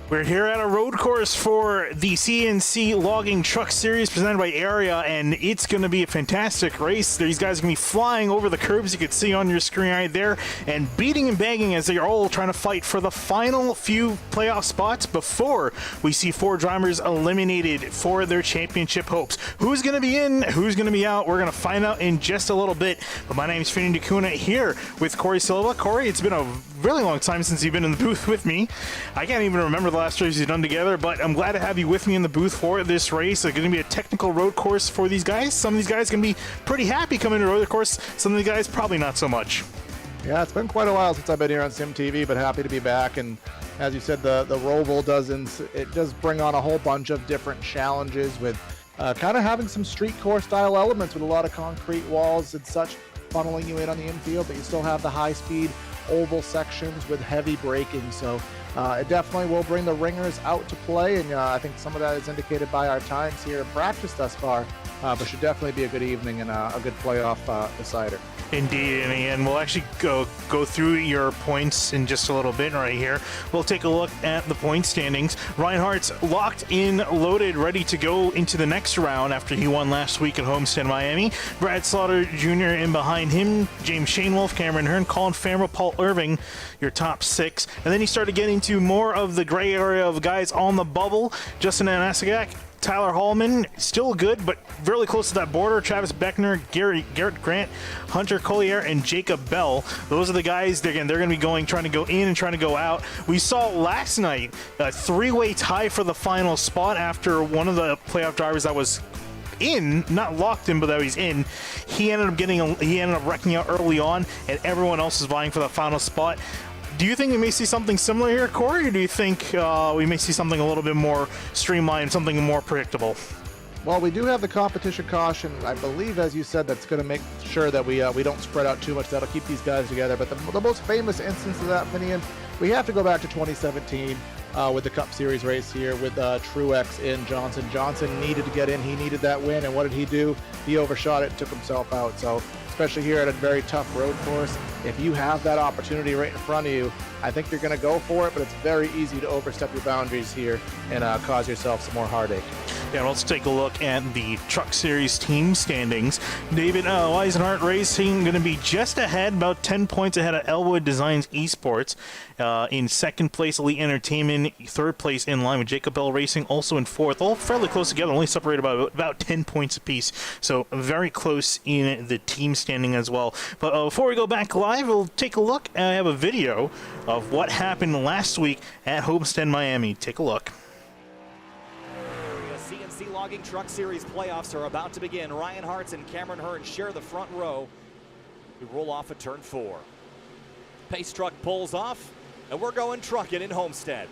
We're here at a road course for the CNC Logging Truck Series presented by Area, and it's going to be a fantastic race. These guys are going to be flying over the curbs you can see on your screen right there and beating and banging as they are all trying to fight for the final few playoff spots before we see 4 drivers eliminated for their championship hopes. Who's going to be in? Who's going to be out? We're going to find out in just a little bit. But my name is Fernando Kuna here with Corey Silva. Corey, it's been a really long time since you've been in the booth with me. I can't even remember the last race you've done together, but I'm glad to have you with me in the booth for this race. It's going to be a technical road course for these guys. Some of these guys can be pretty happy coming to a road course. Some of the guys probably not so much. Yeah, it's been quite a while since I've been here on Sim TV, but happy to be back. And as you said, the Roval does bring on a whole bunch of different challenges with kind of having some street course style elements with a lot of concrete walls and such funneling you in on the infield, but you still have the high speed oval sections with heavy braking. So it definitely will bring the ringers out to play, and I think some of that is indicated by our times here in practice thus far, but should definitely be a good evening and a good playoff decider. Indeed, and we'll actually go through your points in just a little bit right here. We'll take a look at the point standings. Reinhardt's locked in, loaded, ready to go into the next round after he won last week at Homestead, Miami. Brad Slaughter Jr. in behind him, James Shainwolf, Cameron Hearn, Colin Farmer, Paul Irving, your top 6. And then you start to get into more of the gray area of guys on the bubble. Justin Anasagak, Tyler Hallman, still good, but really close to that border. Travis Beckner, Garrett Grant, Hunter Collier, and Jacob Bell. Those are the guys, they're going to be trying to go in and trying to go out. We saw last night a 3-way tie for the final spot after one of the playoff drivers that was in, not locked in, but that he's in. He ended up wrecking out early on, and everyone else is vying for the final spot. Do you think we may see something similar here, Corey, or do you think we may see something a little bit more streamlined, something more predictable? Well, we do have the competition caution, I believe, as you said, that's going to make sure that we don't spread out too much. That'll keep these guys together. But the most famous instance of that, Finian, we have to go back to 2017 with the Cup Series race here with Truex in Johnson. Johnson needed to get in. He needed that win. And what did he do? He overshot it and took himself out. So especially here at a very tough road course, if you have that opportunity right in front of you, I think you're going to go for it, but it's very easy to overstep your boundaries here and cause yourself some more heartache. Yeah, let's take a look at the Truck Series team standings. David Eisenhart Racing going to be just ahead, about 10 points ahead of Elwood Designs Esports. In second place, Elite Entertainment. Third place in line with Jacob Bell Racing, also in fourth. All fairly close together, only separated by about 10 points apiece. So very close in the team standing as well. But before we go back live, we'll take a look. I have a video of what happened last week at Homestead, Miami. Take a look. The CNC Logging Truck Series playoffs are about to begin. Ryan Hartz and Cameron Hearn share the front row. We roll off at turn 4. Pace truck pulls off, and we're going trucking in Homestead.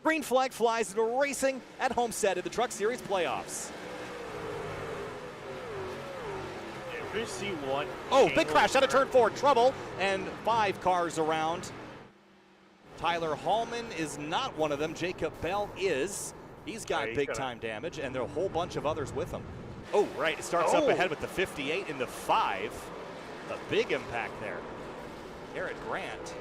Green flag flies into racing at Homestead in the Truck Series playoffs. Oh, big crash out of turn 4. Trouble, and 5 cars around. Tyler Hallman is not one of them. Jacob Bell is. He's got big-time damage, and there are a whole bunch of others with him. Oh, right. It starts up ahead with the 58 and the 5. A big impact there. Garrett Grant,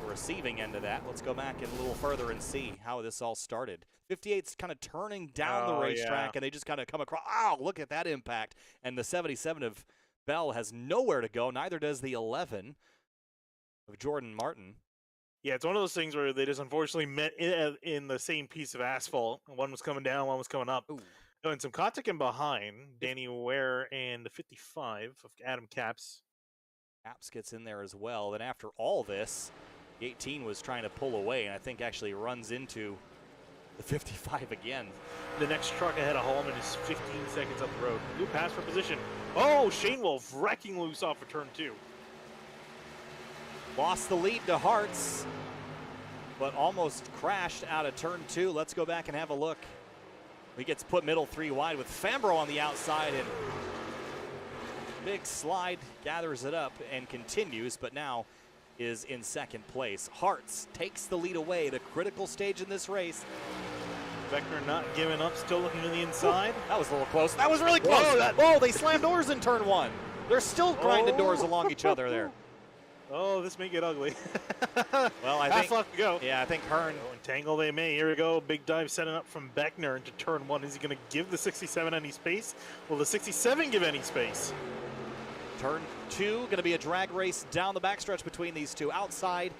the receiving end of that. Let's go back a little further and see how this all started. 58's kind of turning down the racetrack, and they just kind of come across. Oh, look at that impact. And the 77 of Bell has nowhere to go. Neither does the 11 of Jordan Martin. Yeah, it's one of those things where they just unfortunately met in the same piece of asphalt. One was coming down, one was coming up. Ooh. Oh, and some contact in behind. Danny Ware and the 55 of Adam Capps. Capps gets in there as well. Then after all this, the 18 was trying to pull away, and I think actually runs into the 55 again. The next truck ahead of Hallman is 15 seconds up the road. New pass for position. Oh, Shainwolf wrecking loose off of turn 2. Lost the lead to Hartz, but almost crashed out of turn 2. Let's go back and have a look. He gets put middle 3 wide with Fambro on the outside, and big slide, gathers it up and continues, but now is in second place. Hartz takes the lead away, the critical stage in this race. Beckner not giving up, still looking to the inside. Ooh, that was a little close. That was really close. Whoa, they slammed doors in turn 1. They're still grinding doors along each other there. Oh, this may get ugly. Well, I Half think left to go. yeah, I think Hearn. Oh, entangle they may. Here we go. Big dive setting up from Beckner into turn one. Is he going to give the 67 any space? Will the 67 give any space? Turn two, going to be a drag race down the backstretch between these two. Outside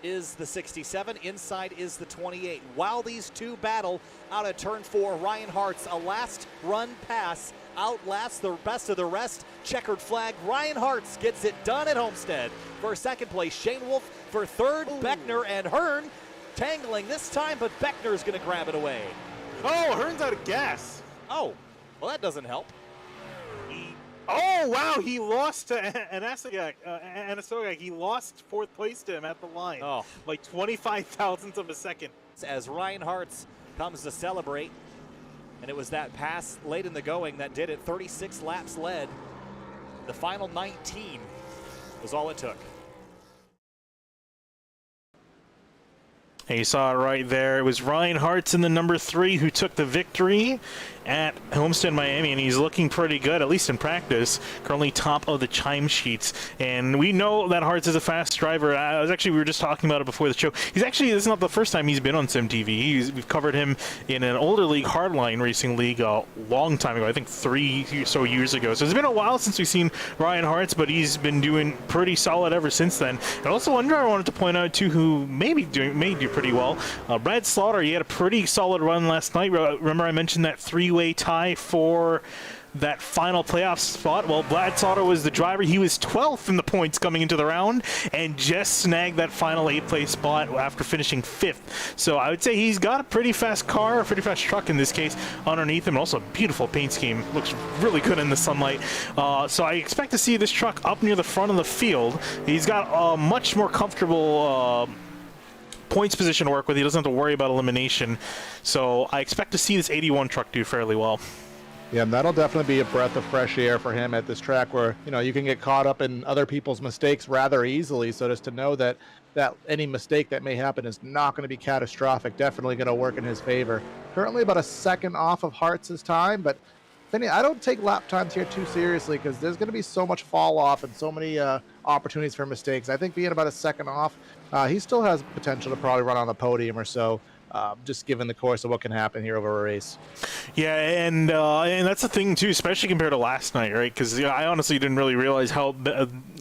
is the 67, inside is the 28. While these two battle out of turn four, Ryan Hart's a last run pass outlasts the best of the rest. Checkered flag. Ryan Hart's gets it done at Homestead. For second place, Shane Wolf. For third, Beckner and Hearn tangling this time, but Beckner's going to grab it away. Oh, Hearn's out of gas. Oh, well, that doesn't help. Oh, wow, he lost to Anasogak. He lost fourth place to him at the line. Oh. Like 25 thousandths of a second. As Ryan Hart's comes to celebrate, and it was that pass late in the going that did it. 36 laps led. The final 19 was all it took. And you saw it right there. It was Ryan Hart's in the number 3 who took the victory at Homestead, Miami, and he's looking pretty good, at least in practice. Currently top of the chime sheets. And we know that Hart's is a fast driver. We were just talking about it before the show. This is not the first time he's been on SimTV. We've covered him in an older league, Hardline Racing League, a long time ago, I think 3 or so years ago. So it's been a while since we've seen Ryan Hart's, but he's been doing pretty solid ever since then. And also one driver I wanted to point out, too, who may do pretty well. Brad Slaughter, he had a pretty solid run last night. Remember I mentioned that 3-way tie for that final playoff spot? Well, Brad Slaughter was the driver. He was 12th in the points coming into the round and just snagged that final 8th place spot after finishing 5th. So I would say he's got a pretty fast car, a pretty fast truck in this case, underneath him. Also a beautiful paint scheme. Looks really good in the sunlight. So I expect to see this truck up near the front of the field. He's got a much more comfortable points position to work with. He doesn't have to worry about elimination. So I expect to see this 81 truck do fairly well. Yeah, and that'll definitely be a breath of fresh air for him at this track where, you can get caught up in other people's mistakes rather easily. So just to know that any mistake that may happen is not going to be catastrophic, definitely going to work in his favor. Currently about a second off of Hart's time, but Vinny, I don't take lap times here too seriously because there's going to be so much fall off and so many opportunities for mistakes. I think being about a second off, he still has potential to probably run on the podium or so. Just given the course of what can happen here over a race. Yeah, and that's the thing too, especially compared to last night, right? Because I honestly didn't really realize how,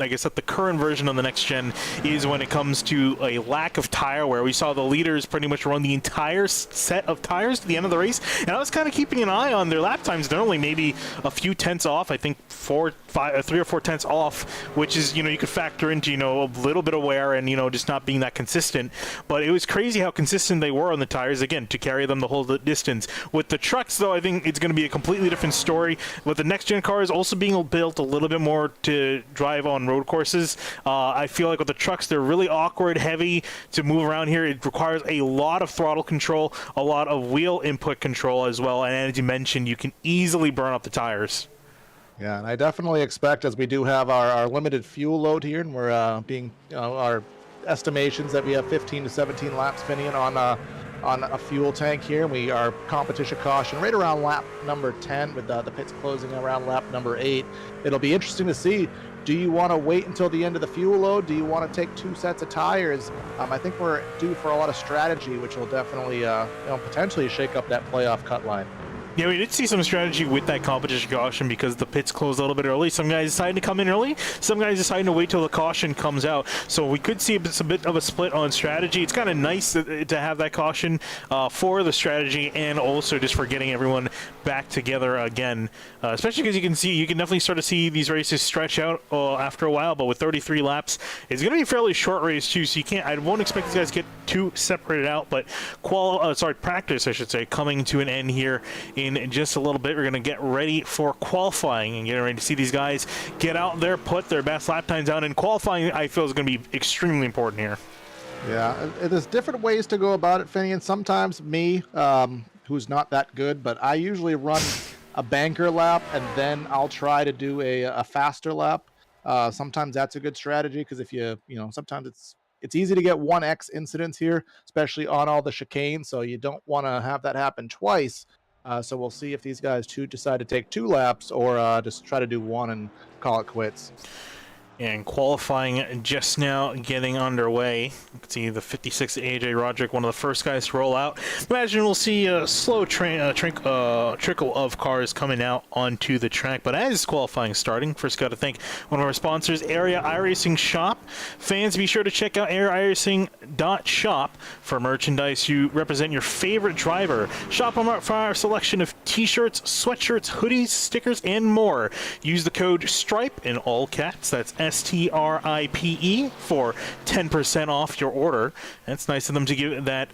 I guess, that the current version of the next gen is when it comes to a lack of tire wear. We saw the leaders pretty much run the entire set of tires to the end of the race, and I was kind of keeping an eye on their lap times. They're only maybe a few tenths off. I think 3 or 4 tenths off, which is, you could factor into, a little bit of wear and, just not being that consistent. But it was crazy how consistent they were on the tires, again, to carry them the whole distance. With the trucks, though, I think it's going to be a completely different story. With the next-gen cars also being built a little bit more to drive on road courses, I feel like with the trucks, they're really awkward, heavy to move around here. It requires a lot of throttle control, a lot of wheel input control as well, and as you mentioned, you can easily burn up the tires. Yeah, and I definitely expect, as we do have our limited fuel load here, and we're our estimations that we have 15 to 17 laps spinning on a fuel tank here. We are competition caution right around lap number 10 with the pits closing around lap number 8. It'll be interesting to see, do you want to wait until the end of the fuel load? Do you want to take 2 sets of tires? I think we're due for a lot of strategy, which will definitely potentially shake up that playoff cut line. Yeah, we did see some strategy with that competition caution because the pits closed a little bit early. Some guys decided to come in early. Some guys decided to wait till the caution comes out. So we could see a bit of a split on strategy. It's kind of nice to have that caution for the strategy and also just for getting everyone back together again. Especially because you can definitely start to see these races stretch out after a while. But with 33 laps, it's going to be a fairly short race too. So I won't expect these guys to get too separated out. But practice, I should say, coming to an end here in just a little bit. We're going to get ready for qualifying and getting ready to see these guys get out there, put their best lap times down. And qualifying, I feel, is going to be extremely important here. Yeah, there's different ways to go about it, Finney, and sometimes me, who's not that good, but I usually run a banker lap and then I'll try to do a faster lap. Sometimes that's a good strategy because if sometimes it's easy to get 1x incidents here, especially on all the chicanes, so you don't want to have that happen twice. So we'll see if these guys decide to take 2 laps or just try to do 1 and call it quits. And qualifying just now getting underway. You can see the 56 AJ Roderick, one of the first guys to roll out. Imagine we'll see a slow trickle of cars coming out onto the track. But as qualifying is starting, first got to thank one of our sponsors, Area iRacing Shop. Fans, be sure to check out areairacing.shop for merchandise you represent your favorite driver. Shop for our selection of t-shirts, sweatshirts, hoodies, stickers, and more. Use the code STRIPE in all caps. That's STRIPE for 10% off your order. That's nice of them to give that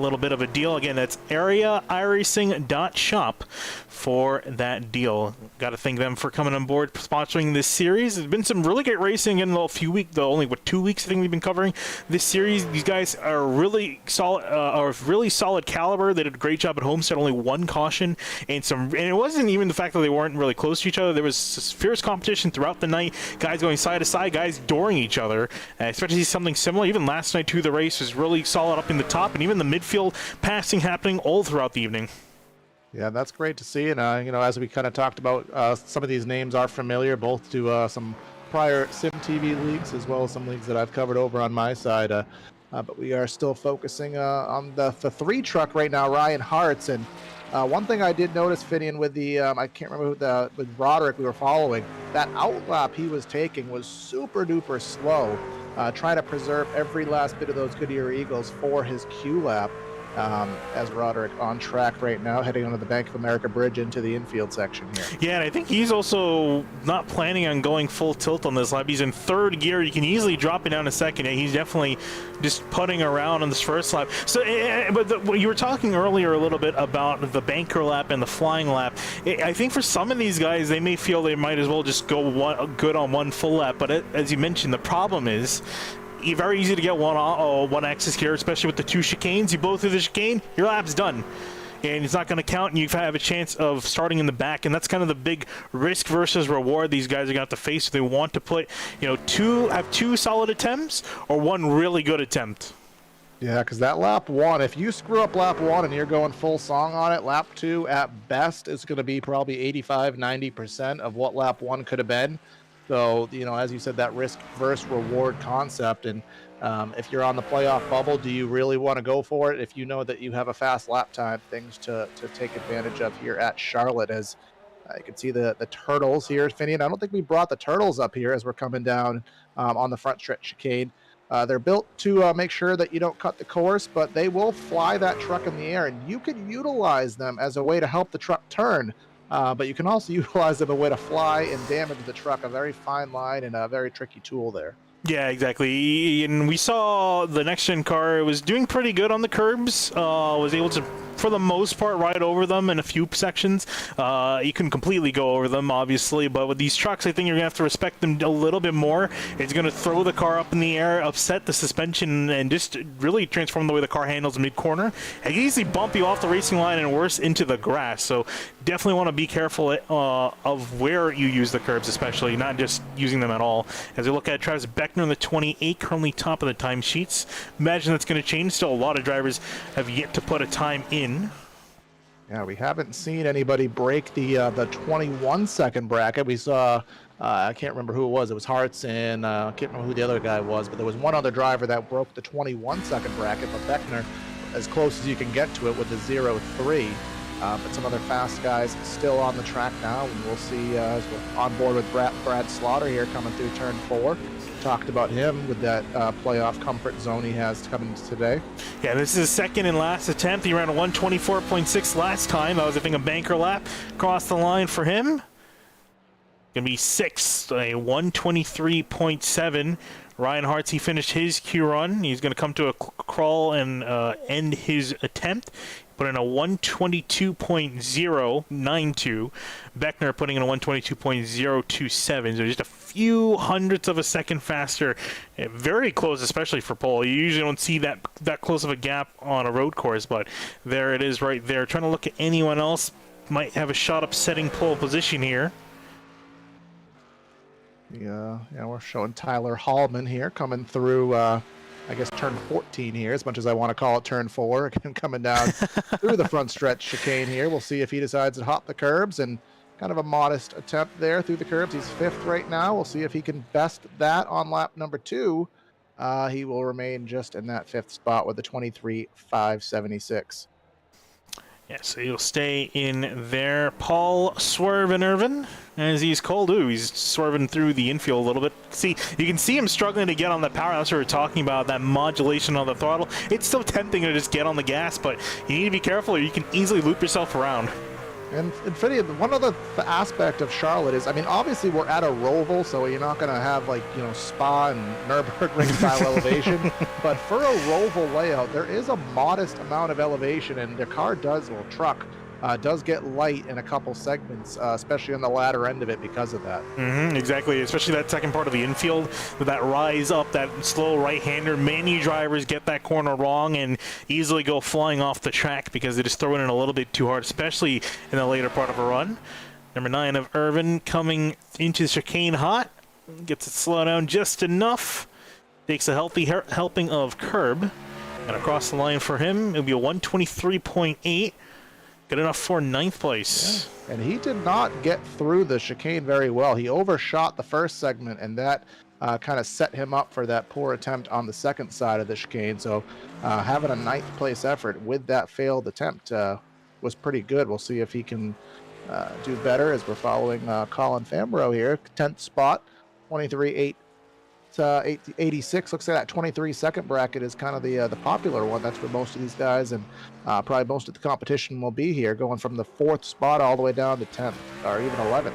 little bit of a deal. Again, that's areairacing.shop for that deal. Got to thank them for coming on board, sponsoring this series. There's been some really great racing in the few weeks, only 2 weeks I think we've been covering this series. These guys are really solid caliber. They did a great job at Homestead, only one caution, and it wasn't even the fact that they weren't really close to each other. There was fierce competition throughout the night, guys going side to side, guys dooring each other, especially something similar. Even last night too, the race was really solid up in the top, and even the midfield passing happening all throughout the evening. Yeah, that's great to see. And, as we kind of talked about, some of these names are familiar, both to some prior Sim TV leagues as well as some leagues that I've covered over on my side. But we are still focusing on the 3 truck right now, Ryan Hartz. And one thing I did notice, Finian, with the, I can't remember with Roderick we were following, that outlap he was taking was super duper slow, trying to preserve every last bit of those Goodyear Eagles for his Q lap. As Roderick on track right now, heading onto the Bank of America Bridge into the infield section here. Yeah, and I think he's also not planning on going full tilt on this lap. He's in 3rd gear. You can easily drop it down to 2nd. He's definitely just putting around on this first lap. So, but you were talking earlier a little bit about the banker lap and the flying lap. I think for some of these guys, they may feel they might as well just go good on one full lap. But as you mentioned, the problem is, very easy to get one axis here, especially with the 2 chicanes. You blow through the chicane, your lap's done. And it's not going to count, and you have a chance of starting in the back. And that's kind of the big risk versus reward these guys are going to have to face if they want to put, have 2 solid attempts or 1 really good attempt. Yeah, because that lap 1, if you screw up lap 1 and you're going full song on it, lap 2 at best is going to be probably 85-90% of what lap 1 could have been. So, as you said, that risk versus reward concept. And if you're on the playoff bubble, do you really want to go for it if you know that you have a fast lap time? Things to take advantage of here at Charlotte, as you can see the turtles here, Finian. I don't think we brought the turtles up here as we're coming down on the front stretch chicane. They're built to make sure that you don't cut the course, but they will fly that truck in the air, and you can utilize them as a way to help the truck turn. But you can also utilize them a way to fly and damage the truck, a very fine line and a very tricky tool there. Yeah, exactly. And we saw the next-gen car was doing pretty good on the curbs, was able to, for the most part, ride over them in a few sections. You couldn't completely go over them, obviously, but with these trucks, I think you're going to have to respect them a little bit more. It's going to throw the car up in the air, upset the suspension, and just really transform the way the car handles mid-corner. It can easily bump you off the racing line and worse into the grass, so definitely want to be careful of where you use the curbs, especially, not just using them at all. As we look at Travis Beckner in the 28, currently top of the timesheets. Imagine that's going to change. Still, a lot of drivers have yet to put a time in. Yeah, we haven't seen anybody break the 21-second bracket. We saw, I can't remember who it was. It was Hartz, and I can't remember who the other guy was, but there was one other driver that broke the 21-second bracket, but Beckner, as close as you can get to it with the 0-3. But some other fast guys still on the track now, and we'll see as we're on board with Brad Slaughter here coming through turn 4. Talked about him with that playoff comfort zone he has coming today. Yeah, this is his second and last attempt. He ran a 124.6 last time. That was, I think, a banker lap across the line for him. Gonna be 6th, a 123.7. Ryan Hartz, he finished his Q run. He's gonna come to a crawl and end his attempt. Put in a 122.092. Beckner putting in a 122.027. So just a few hundredths of a second faster. Very close, especially for pole. You usually don't see that close of a gap on a road course, but there it is right there. Trying to look at anyone else might have a shot upsetting pole position here. Yeah, we're showing Tyler Hallman here coming through, I guess, turn 14 here, as much as I want to call it turn 4. Again, coming down through the front stretch chicane here. We'll see if he decides to hop the curbs and kind of a modest attempt there through the curbs. He's 5th right now. We'll see if he can best that on lap number 2. He will remain just in that 5th spot with a 23.576. Yeah, so he'll stay in there. Paul Swervin Irvin, as he's called. Ooh, he's swerving through the infield a little bit. See, you can see him struggling to get on the power. That's what we're talking about, that modulation on the throttle. It's so tempting to just get on the gas, but you need to be careful or you can easily loop yourself around. And Infinity, one other aspect of Charlotte is, I mean, obviously we're at a Roval, so you're not going to have like, you know, Spa and Nürburgring style elevation. But for a Roval layout, there is a modest amount of elevation, and the car does get light in a couple segments, especially on the latter end of it because of that. Exactly, especially that second part of the infield with that rise up, that slow right-hander. Many drivers get that corner wrong and easily go flying off the track because they just throw it in a little bit too hard, especially in the later part of a run. Number 9 of Irvin coming into the chicane hot. Gets it slowed down just enough. Takes a healthy helping of curb. And across the line for him, it'll be a 123.8. Good enough for 9th place. Yeah. And he did not get through the chicane very well. He overshot the first segment, and that kind of set him up for that poor attempt on the second side of the chicane. So having a 9th place effort with that failed attempt was pretty good. We'll see if he can do better as we're following Colin Fambrough here. 10th spot, 23.86. Looks like that 23-second bracket is kind of the popular one. That's where most of these guys and probably most of the competition will be here, going from the 4th spot all the way down to 10th or even 11th.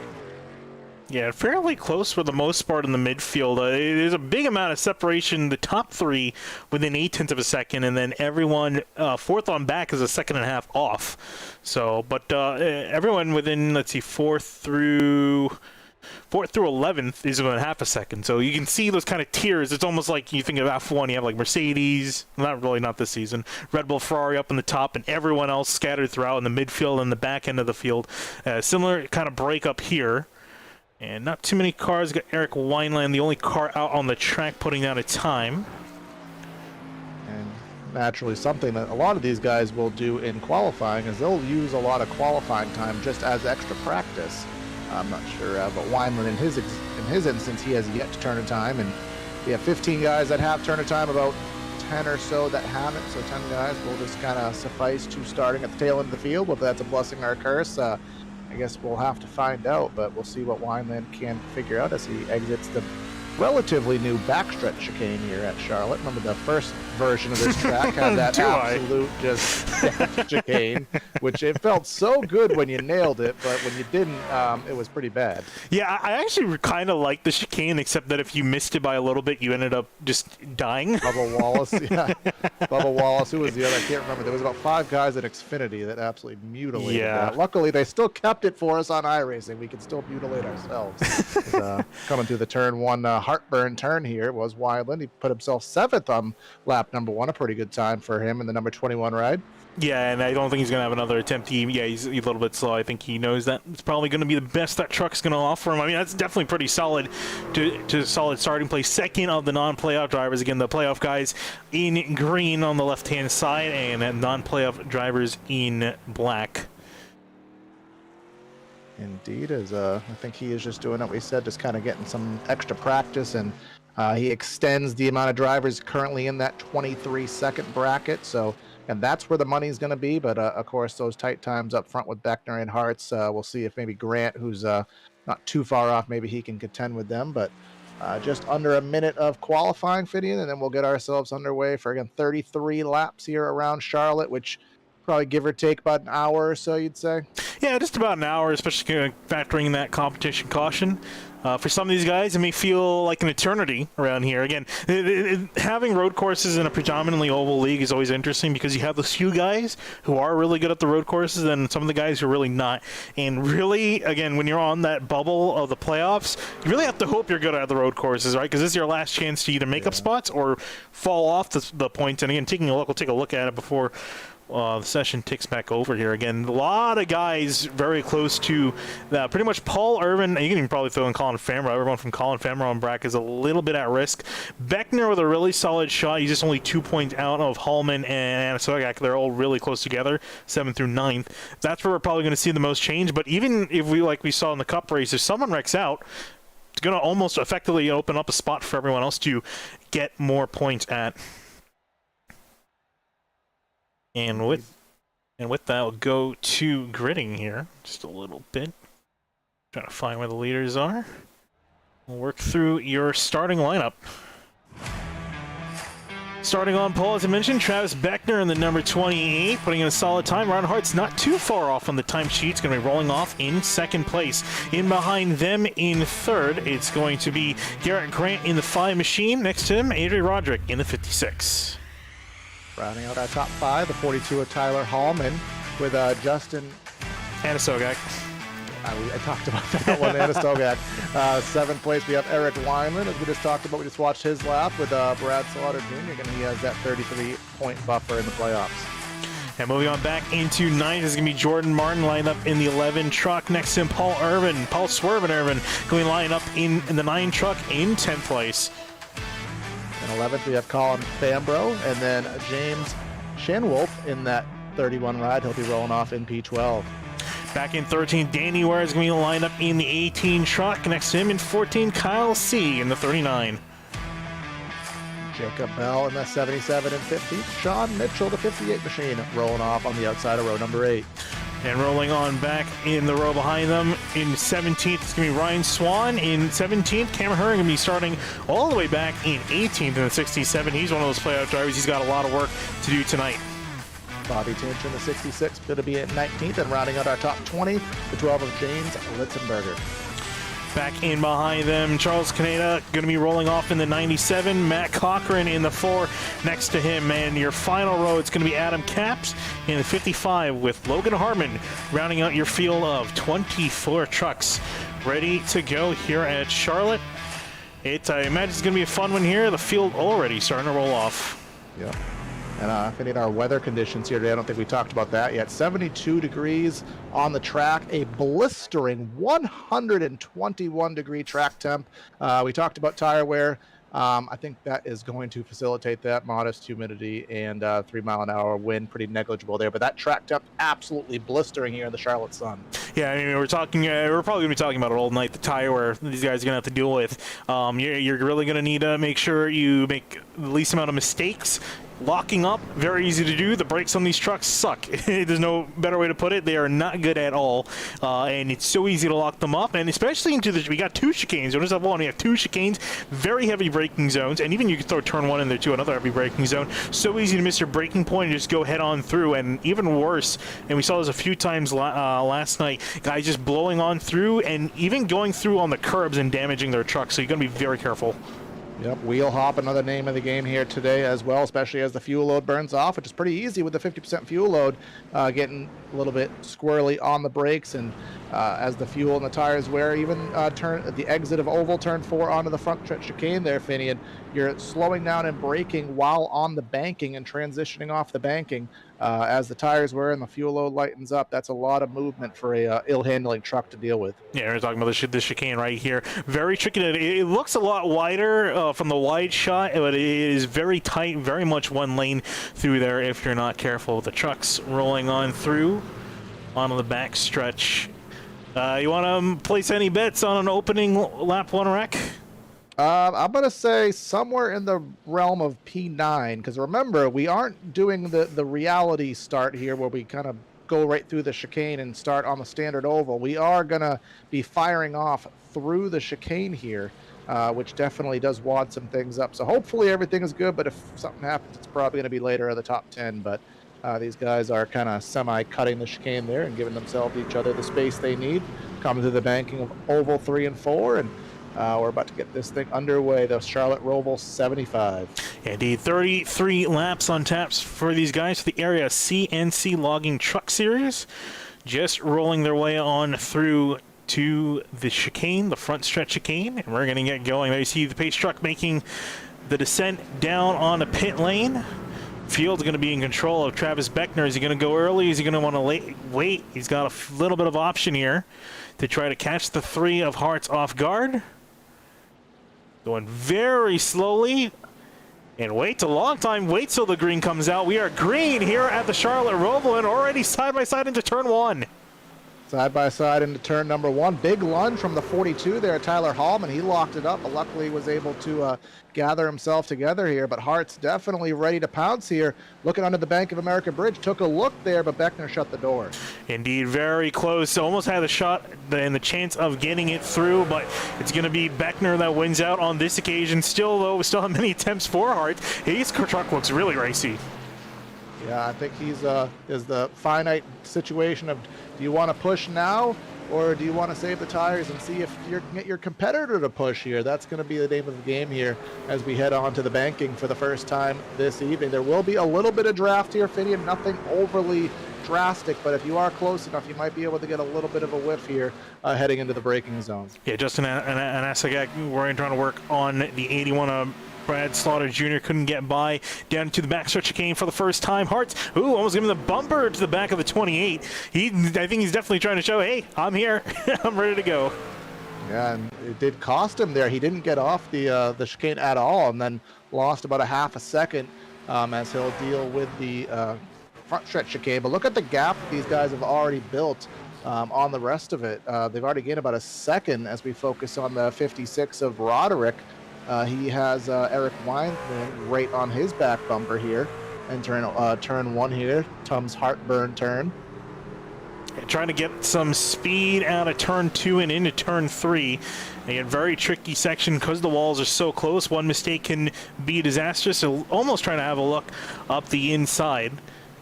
Yeah, fairly close for the most part in the midfield. There's a big amount of separation. The top 3 within 0.8 of a second, and then everyone 4th on back is a second and a half off. So, but everyone within, let's see, 4th through 11th is about half a second. So you can see those kind of tiers. It's almost like you think of F1, you have like Mercedes, not this season, Red Bull, Ferrari up in the top, and everyone else scattered throughout in the midfield and the back end of the field. Similar kind of break up here. And not too many cars. Got Eric Weinland, the only car out on the track, putting down a time. And naturally, something that a lot of these guys will do in qualifying is they'll use a lot of qualifying time just as extra practice. I'm not sure, but Weinland, in his instance, he has yet to turn a time, and we have 15 guys that have turned a time, about 10 or so that haven't. So 10 guys will just kind of suffice to starting at the tail end of the field. Whether that's a blessing or a curse, I guess we'll have to find out, but we'll see what Weinland can figure out as he exits the relatively new backstretch chicane here at Charlotte. Remember the first version of this track had that absolute just chicane, which it felt so good when you nailed it, but when you didn't, it was pretty bad. Yeah, I actually kind of like the chicane, except that if you missed it by a little bit, you ended up just dying. Bubba Wallace, yeah. Bubba Wallace, who was the other? I can't remember. There was about 5 guys at Xfinity that absolutely mutilated that. Luckily, they still kept it for us on iRacing. We can still mutilate ourselves. Coming through the turn 1 heartburn turn here was Weinland. He put himself 7th on lap number 1, a pretty good time for him in the number 21 ride. Yeah, and I don't think he's going to have another attempt. He's a little bit slow. I think he knows that it's probably going to be the best that truck's going to offer him. I mean, that's definitely pretty solid to solid starting place. Second of the non-playoff drivers. Again, the playoff guys in green on the left-hand side and non-playoff drivers in black. Indeed, as I think he is just doing what we said, just kind of getting some extra practice, and he extends the amount of drivers currently in that 23-second bracket. So, and that's where the money's going to be. But of course, those tight times up front with Beckner and Hartz, we'll see if maybe Grant, who's not too far off, maybe he can contend with them. But just under a minute of qualifying, Fidian, and then we'll get ourselves underway for, again, 33 laps here around Charlotte, which probably give or take about an hour or so, you'd say? Yeah, just about an hour, especially factoring in that competition caution. For some of these guys, it may feel like an eternity around here. Again, having road courses in a predominantly oval league is always interesting because you have those few guys who are really good at the road courses and some of the guys who are really not. And really, again, when you're on that bubble of the playoffs, you really have to hope you're good at the road courses, right? Because this is your last chance to either make up spots or fall off the points. And again, we'll take a look at it before the session ticks back over here again. A lot of guys very close to that. Pretty much Paul Irvin. You can even probably throw in Colin Famro. Everyone from Colin Famro on Brack is a little bit at risk. Beckner with a really solid shot. He's just only 2 points out of Hallman and Sogak. They're all really close together, 7th through 9th. That's where we're probably going to see the most change. But even if we saw in the Cup race, if someone wrecks out, it's going to almost effectively open up a spot for everyone else to get more points at. And with that, we'll go to gridding here just a little bit. Trying to find where the leaders are. We'll work through your starting lineup. Starting on pole, as I mentioned, Travis Beckner in the number 28, putting in a solid time. Ron Hart's not too far off on the timesheet. It's going to be rolling off in 2nd place. In behind them in 3rd, it's going to be Garrett Grant in the 5 machine. Next to him, Adrian Roderick in the 56. Rounding out our top 5, the 42 of Tyler Hallman with Justin Anasogak. I talked about that one, Anastogak. 7th place, we have Eric Weinland, as we just talked about. We just watched his lap with Brad Slaughter Jr., and he has that 33-point buffer in the playoffs. And moving on back into 9th is going to be Jordan Martin lined up in the 11 truck. Next to him, Paul Swervin Irvin, going line up in the 9 truck in 10th place. In 11th, we have Colin Fambro, and then James Shanwolf in that 31 ride. He'll be rolling off in P12. Back in 13th, Danny Ware is going to be lined up in the 18 truck. Next to him in 14, Kyle C. in the 39. Jacob Bell in the 77 and 50. Sean Mitchell, the 58 machine, rolling off on the outside of row number 8. And rolling on back in the row behind them in 17th, it's going to be Ryan Swann in 17th. Cameron Herring going to be starting all the way back in 18th in the 67. He's one of those playout drivers. He's got a lot of work to do tonight. Bobby Tinch in the 66, going to be at 19th, and rounding out our top 20, the 12 of James Litzenberger. Back in behind them, Charles Caneda going to be rolling off in the 97. Matt Cochran in the 4 next to him. And your final row, it's going to be Adam Capps in the 55 with Logan Harmon rounding out your field of 24 trucks ready to go here at Charlotte. I imagine it's going to be a fun one here. The field already starting to roll off. Yeah. And if any of our weather conditions here today, I don't think we talked about that yet. 72 degrees on the track, a blistering 121-degree track temp. We talked about tire wear. I think that is going to facilitate that. Modest humidity and 3-mile-an-hour wind, pretty negligible there. But that track temp absolutely blistering here in the Charlotte sun. Yeah, I mean, we're probably going to be talking about it all night. The tire wear these guys are going to have to deal with. You're really going to need to make sure you make the least amount of mistakes. Locking up, very easy to do. The brakes on these trucks suck. There's no better way to put it. They are not good at all, and it's so easy to lock them up. And especially we got 2 chicanes. We don't just have one. We have 2 chicanes, very heavy braking zones, and even you can throw turn 1 in there too, another heavy braking zone. So easy to miss your braking point and just go head on through. And even worse, and we saw this a few times last night, guys just blowing on through and even going through on the curbs and damaging their trucks. So you're going to be very careful. Yep, wheel hop, another name of the game here today as well, especially as the fuel load burns off, which is pretty easy with the 50% fuel load, getting a little bit squirrely on the brakes, and as the fuel and the tires wear, even turn at the exit of oval turn 4 onto the front stretch chicane there, Finian, you're slowing down and braking while on the banking and transitioning off the banking. As the tires wear and the fuel load lightens up, that's a lot of movement for a ill-handling truck to deal with. Yeah, we're talking about this chicane right here. Very tricky. It looks a lot wider from the wide shot, but it is very tight, very much one lane through there if you're not careful. The truck's rolling on through onto the back stretch. You want to place any bets on an opening lap 1 wreck? I'm going to say somewhere in the realm of P9, because remember, we aren't doing the reality start here where we kind of go right through the chicane and start on the standard oval. We are going to be firing off through the chicane here, which definitely does wad some things up. So hopefully everything is good, but if something happens, it's probably going to be later in the top 10. But these guys are kind of semi-cutting the chicane there and giving themselves each other the space they need, coming through the banking of oval 3 and 4, and we're about to get this thing underway, the Charlotte Roval 75. Indeed, 33 laps on taps for these guys for the Area CNC Logging Truck Series. Just rolling their way on through to the chicane, the front stretch chicane, and we're going to get going. There you see the pace truck making the descent down on a pit lane. Field's going to be in control of Travis Beckner. Is he going to go early? Is he going to want to wait? He's got a little bit of option here to try to catch the 3 of hearts off guard. Going very slowly. And waits a long time. Wait till the green comes out. We are green here at the Charlotte Roval and already side by side into turn 1. Side by side into turn number 1. Big lunge from the 42 there, Tyler Hallman. He locked it up, but luckily was able to gather himself together here. But Hart's definitely ready to pounce here. Looking under the Bank of America bridge, took a look there, but Beckner shut the door. Indeed, very close. Almost had a shot and the chance of getting it through, but it's going to be Beckner that wins out on this occasion. Still, though, we still have many attempts for Hart. His truck looks really racy. Yeah, I think he's is the finite situation of, do you want to push now, or do you want to save the tires and see if you can get your competitor to push here? That's going to be the name of the game here as we head on to the banking for the first time this evening. There will be a little bit of draft here, Finian, nothing overly drastic, but if you are close enough, you might be able to get a little bit of a whiff here heading into the braking zone. Yeah, Justin Asagak, we're trying to work on the 81 Brad Slaughter Jr. couldn't get by down to the backstretch chicane for the first time. Hartz, almost giving the bumper to the back of the 28. I think he's definitely trying to show, hey, I'm here. I'm ready to go. Yeah, and it did cost him there. He didn't get off the chicane at all, and then lost about a half a second as he'll deal with the front stretch chicane. But look at the gap that these guys have already built on the rest of it. They've already gained about a second as we focus on the 56 of Roderick. He has Eric Weinland right on his back bumper here, and turn 1 here, Tom's heartburn turn. Trying to get some speed out of turn 2 and into turn 3. Again, very tricky section because the walls are so close. One mistake can be disastrous. So almost trying to have a look up the inside.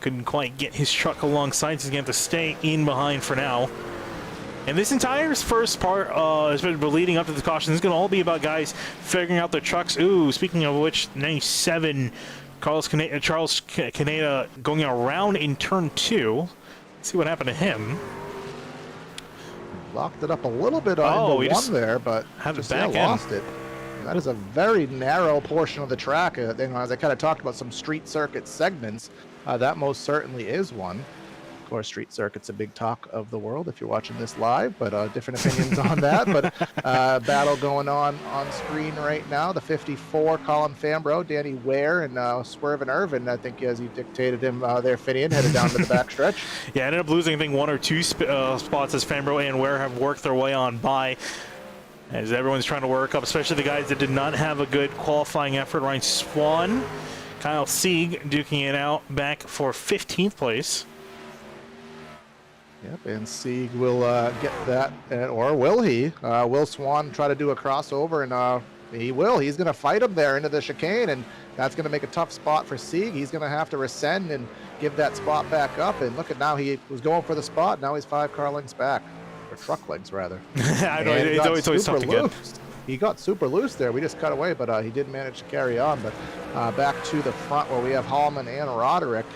Couldn't quite get his truck alongside, so he's going to have to stay in behind for now. And this entire first part, leading up to the caution, is going to all be about guys figuring out their trucks. Ooh, speaking of which, 97, Charles Caneda going around in turn 2. Let's see what happened to him. Locked it up a little bit on the 1 there, but lost it. That is a very narrow portion of the track. As I kind of talked about some street circuit segments, that most certainly is one. Of course, street circuit's a big talk of the world if you're watching this live, but different opinions on that. But battle going on screen right now. The 54, Colin Fambro, Danny Ware, and Swerve and Irvin, I think, as you dictated him there, Finian, headed down to the backstretch. Yeah, I ended up losing, I think, 1 or 2 spots as Fambro and Ware have worked their way on by. As everyone's trying to work up, especially the guys that did not have a good qualifying effort. Ryan Swann, Kyle Sieg duking it out back for 15th place. Yep, and Sieg will get that, or will he? Will Swann try to do a crossover? And he will. He's going to fight him there into the chicane, and that's going to make a tough spot for Sieg. He's going to have to rescind and give that spot back up. And look at now, he was going for the spot. Now he's 5 car lengths back, or truck lengths rather. I know, it's always tough to get. He got super loose there. We just cut away, but he did manage to carry on. But back to the front where we have Hallman and Roderick.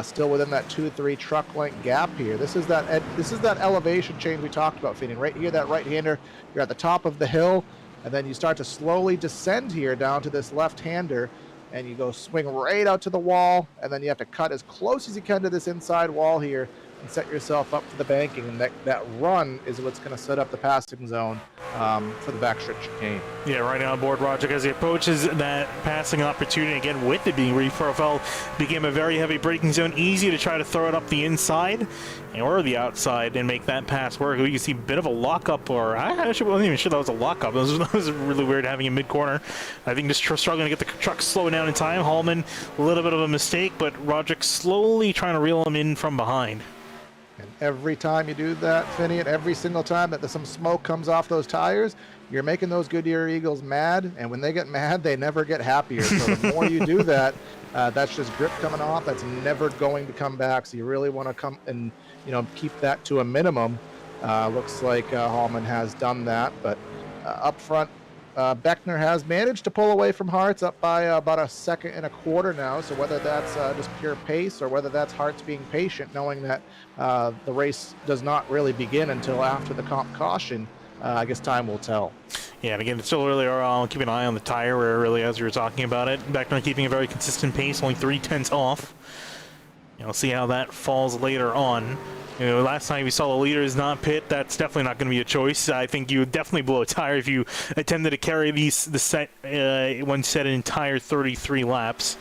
Still within that 2-3 truck length gap here. This is that elevation change we talked about, Finian. Right here, that right-hander, you're at the top of the hill, and then you start to slowly descend here down to this left-hander, and you go swing right out to the wall, and then you have to cut as close as you can to this inside wall here and set yourself up for the banking. And that run is what's going to set up the passing zone for the backstretch chicane. Yeah, right now on board Roger as he approaches that passing opportunity. Again, with it being reprofiled, became a very heavy braking zone. Easy to try to throw it up the inside or the outside and make that pass work. You can see a bit of a lockup, or I actually wasn't even sure that was a lockup. It was really weird having a mid-corner. I think just struggling to get the truck slowing down in time. Hallman, a little bit of a mistake, but Roderick slowly trying to reel him in from behind. And every time you do that, Finian, every single time that some smoke comes off those tires, you're making those Goodyear Eagles mad. And when they get mad, they never get happier. So the more you do that, that's just grip coming off. That's never going to come back. So you really want to come and keep that to a minimum. Looks like Hallman has done that. But up front, Beckner has managed to pull away from Hartz up by about 1.25 seconds now. So whether that's just pure pace or whether that's Hartz being patient, knowing that the race does not really begin until after the comp caution, I guess time will tell. Yeah, and again, it's still really keep an eye on the tire where really, as you were talking about it, Beckner keeping a very consistent pace, only 3/10 off. You know, see how that falls later on. You know, last time we saw the leaders not pit, that's definitely not going to be a choice. I think you would definitely blow a tire if you attempted to carry the set one set an entire 33 laps.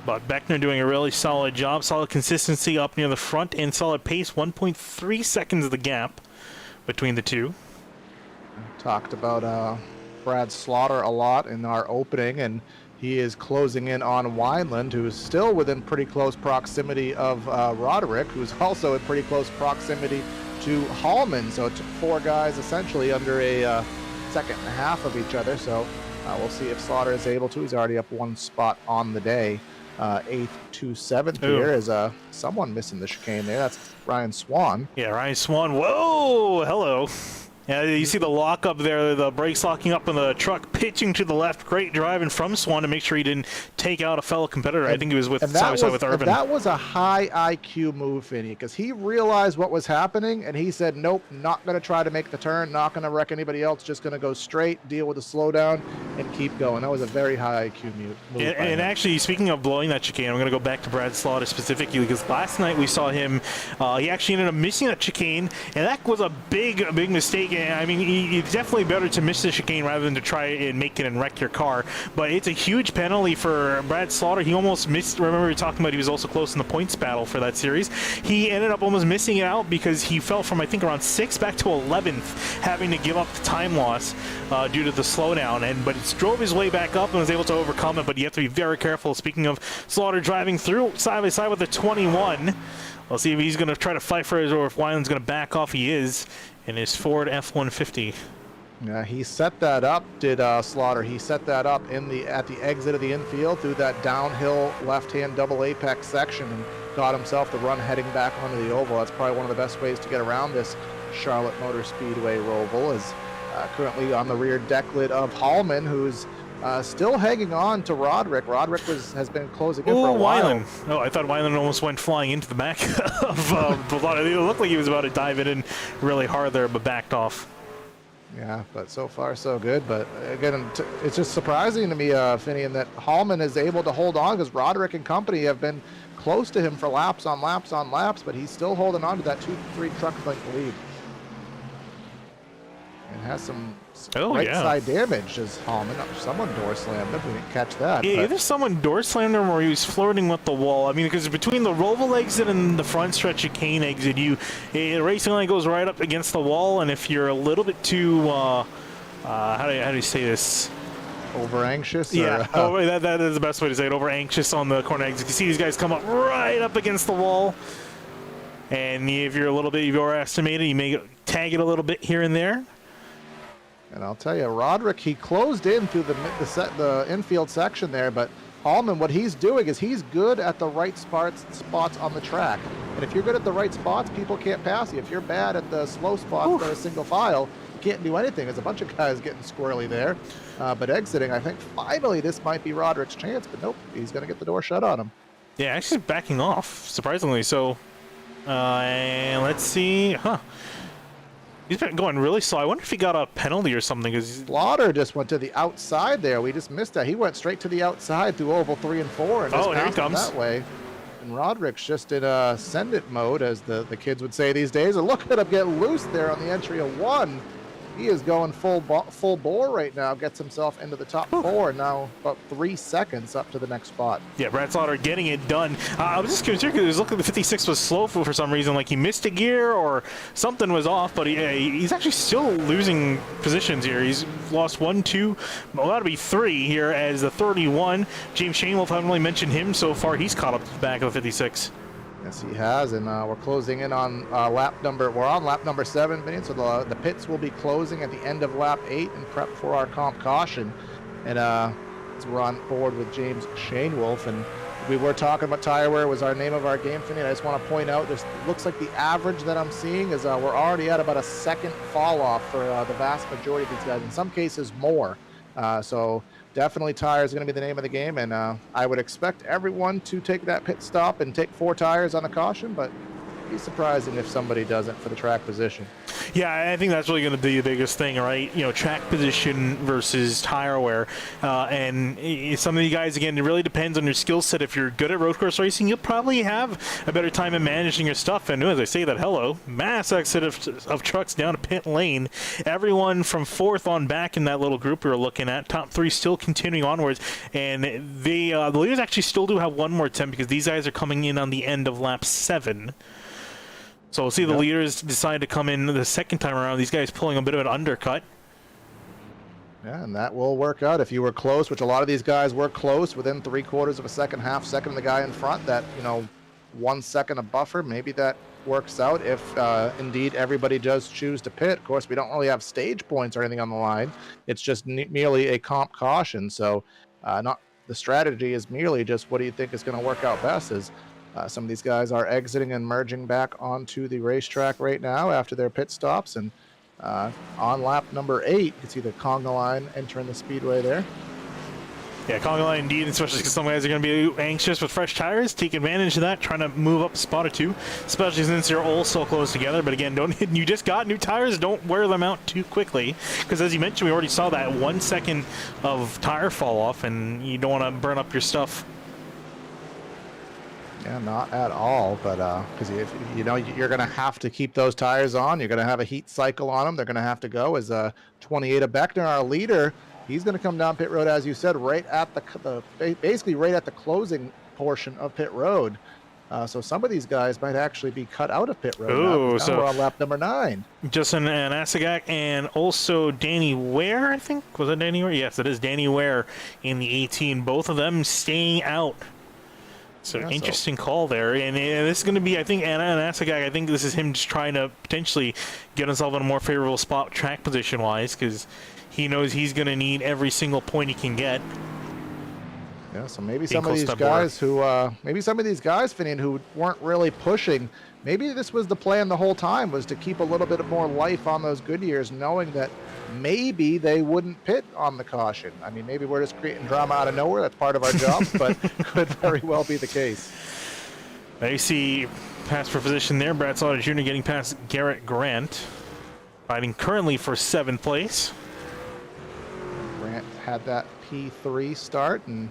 But Beckner doing a really solid job, solid consistency up near the front, and solid pace. 1.3 seconds of the gap between the two. Talked about Brad Slaughter a lot in our opening, and he is closing in on Weinland, who is still within pretty close proximity of Roderick, who's also in pretty close proximity to Hallman. So it took 4 guys essentially under a second and a half of each other. So we'll see if Slaughter is able to. He's already up 1 spot on the day. 8th to 7th here is someone missing the chicane there. That's Ryan Swann. Yeah, Ryan Swann. Whoa, hello. Yeah, you see the lock up there, the brakes locking up and the truck pitching to the left. Great driving from Swann to make sure he didn't take out a fellow competitor. I think he was with side by side with Irvin. That was a high IQ move, Finney, because he realized what was happening and he said, nope, not going to try to make the turn, not going to wreck anybody else, just going to go straight, deal with the slowdown, and keep going. That was a very high IQ move. And actually, speaking of blowing that chicane, I'm going to go back to Brad Slaughter specifically, because last night we saw him, he actually ended up missing that chicane, and that was a big mistake. I mean, it's definitely better to miss the chicane rather than to try and make it and wreck your car. But it's a huge penalty for Brad Slaughter. He almost missed. Remember, we were talking about he was also close in the points battle for that series. He ended up almost missing it out because he fell from, I think, around 6th back to 11th, having to give up the time loss due to the slowdown. But he drove his way back up and was able to overcome it. But you have to be very careful. Speaking of Slaughter driving through side by side with the 21. We'll see if he's going to try to fight for it or if Weinland's going to back off. He is. In his Ford F-150. Yeah, he set that up, did Slaughter. He set that up at the exit of the infield through that downhill left-hand double apex section and got himself the run heading back onto the oval. That's probably one of the best ways to get around this Charlotte Motor Speedway Roval. Is currently on the rear deck lid of Hallman, who's still hanging on to Roderick. Roderick has been closing in for a while. Weinland. Oh, I thought Weinland almost went flying into the back of the lot. It looked like he was about to dive it in really hard there, but backed off. Yeah, but so far so good. But again, it's just surprising to me, Finney, that Hallman is able to hold on, because Roderick and company have been close to him for laps on laps on laps, but he's still holding on to that 2-3 truck length lead. And has some right side damage as Hallman. Someone door slammed him. We didn't catch that. Yeah, either someone door slammed him or he was flirting with the wall. I mean, because between the Roval exit and the front stretch chicane exit, the racing line goes right up against the wall, and if you're a little bit too, how do you say this? Over anxious? Yeah, that is the best way to say it. Over anxious on the corner exit. You see these guys come up right up against the wall, and if you're a little bit overestimated, you may tag it a little bit here and there. And I'll tell you, Roderick, he closed in through the infield section there, but Hallman, what he's doing is he's good at the right spots on the track. And if you're good at the right spots, people can't pass you. If you're bad at the slow spots that are single file, you can't do anything. There's a bunch of guys getting squirrely there. But exiting, I think finally this might be Roderick's chance, but nope, he's going to get the door shut on him. Yeah, actually backing off, surprisingly. So, and let's see. He's been going really slow. I wonder if he got a penalty or something. Slaughter just went to the outside there. We just missed that. He went straight to the outside through oval 3 and 4 and just here he comes that way. And Roderick's just in send it mode, as the kids would say these days. And look at him get loose there on the entry of 1. He is going full bore right now. Gets himself into the top 4. Now about 3 seconds up to the next spot. Yeah, Brad Slaughter getting it done. I was just curious because it was looking like the 56 was slow for some reason, like he missed a gear or something was off. But he's actually still losing positions here. He's lost 1, 2, well, that'll be 3 here as the 31. James Shainwolf, haven't really mentioned him so far. He's caught up to the back of the 56. Yes, he has, and we're closing in on lap number 7, Vinny, so the pits will be closing at the end of lap 8 and prep for our comp caution. And we're on board with James Shainwolf, and we were talking about tire wear was our name of our game, Vinny. I just want to point out, this looks like the average that I'm seeing is we're already at about a second fall off for the vast majority of these guys, in some cases more. So definitely tires are going to be the name of the game, and I would expect everyone to take that pit stop and take 4 tires on the caution, but be surprising if somebody doesn't for the track position. Yeah, I think that's really going to be the biggest thing, right? You know, track position versus tire wear. And some of you guys, again, it really depends on your skill set. If you're good at road course racing, you'll probably have a better time in managing your stuff. And as I say that, hello, mass exit of trucks down to pit lane. Everyone from 4th on back in that little group we were looking at. Top 3 still continuing onwards. And the leaders actually still do have one more attempt because these guys are coming in on the end of lap 7. So we'll see the leaders decide to come in the second time around. These guys pulling a bit of an undercut. Yeah, and that will work out. If you were close, which a lot of these guys were close, within 3/4 of a second, half second of the guy in front, that, 1 second of buffer, maybe that works out if indeed everybody does choose to pit. Of course, we don't really have stage points or anything on the line. It's just merely a comp caution. So not the strategy is merely just what do you think is going to work out best. Is some of these guys are exiting and merging back onto the racetrack right now after their pit stops. And on lap number 8, you can see the conga line entering the speedway there. Yeah, conga line indeed, especially because some guys are going to be anxious with fresh tires. Take advantage of that, trying to move up a spot or two, especially since you're all so close together. But again, you just got new tires, don't wear them out too quickly. Because as you mentioned, we already saw that 1 second of tire fall off, and you don't want to burn up your stuff. Yeah, not at all, but because you're going to have to keep those tires on. You're going to have a heat cycle on them. They're going to have to go. As 28 of Beckner, our leader, he's going to come down pit road, as you said, right at basically right at the closing portion of pit road. So some of these guys might actually be cut out of pit road. Now we're on lap number 9. Justin Anasagak and also Danny Ware, I think. Was it Danny Ware? Yes, it is Danny Ware in the 18. Both of them staying out. So interesting call there, and this is going to be, I think, Anasagak, I think this is him just trying to potentially get himself in a more favorable spot track position-wise, because he knows he's going to need every single point he can get. Yeah, so maybe some of these guys Finian, who weren't really pushing, maybe this was the plan the whole time, was to keep a little bit more life on those Goodyears, knowing that maybe they wouldn't pit on the caution. I mean, maybe we're just creating drama out of nowhere. That's part of our job, but could very well be the case. I see pass for position there. Brad Slaughter Jr. getting past Garrett Grant, fighting currently for 7th place. Grant had that P3 start and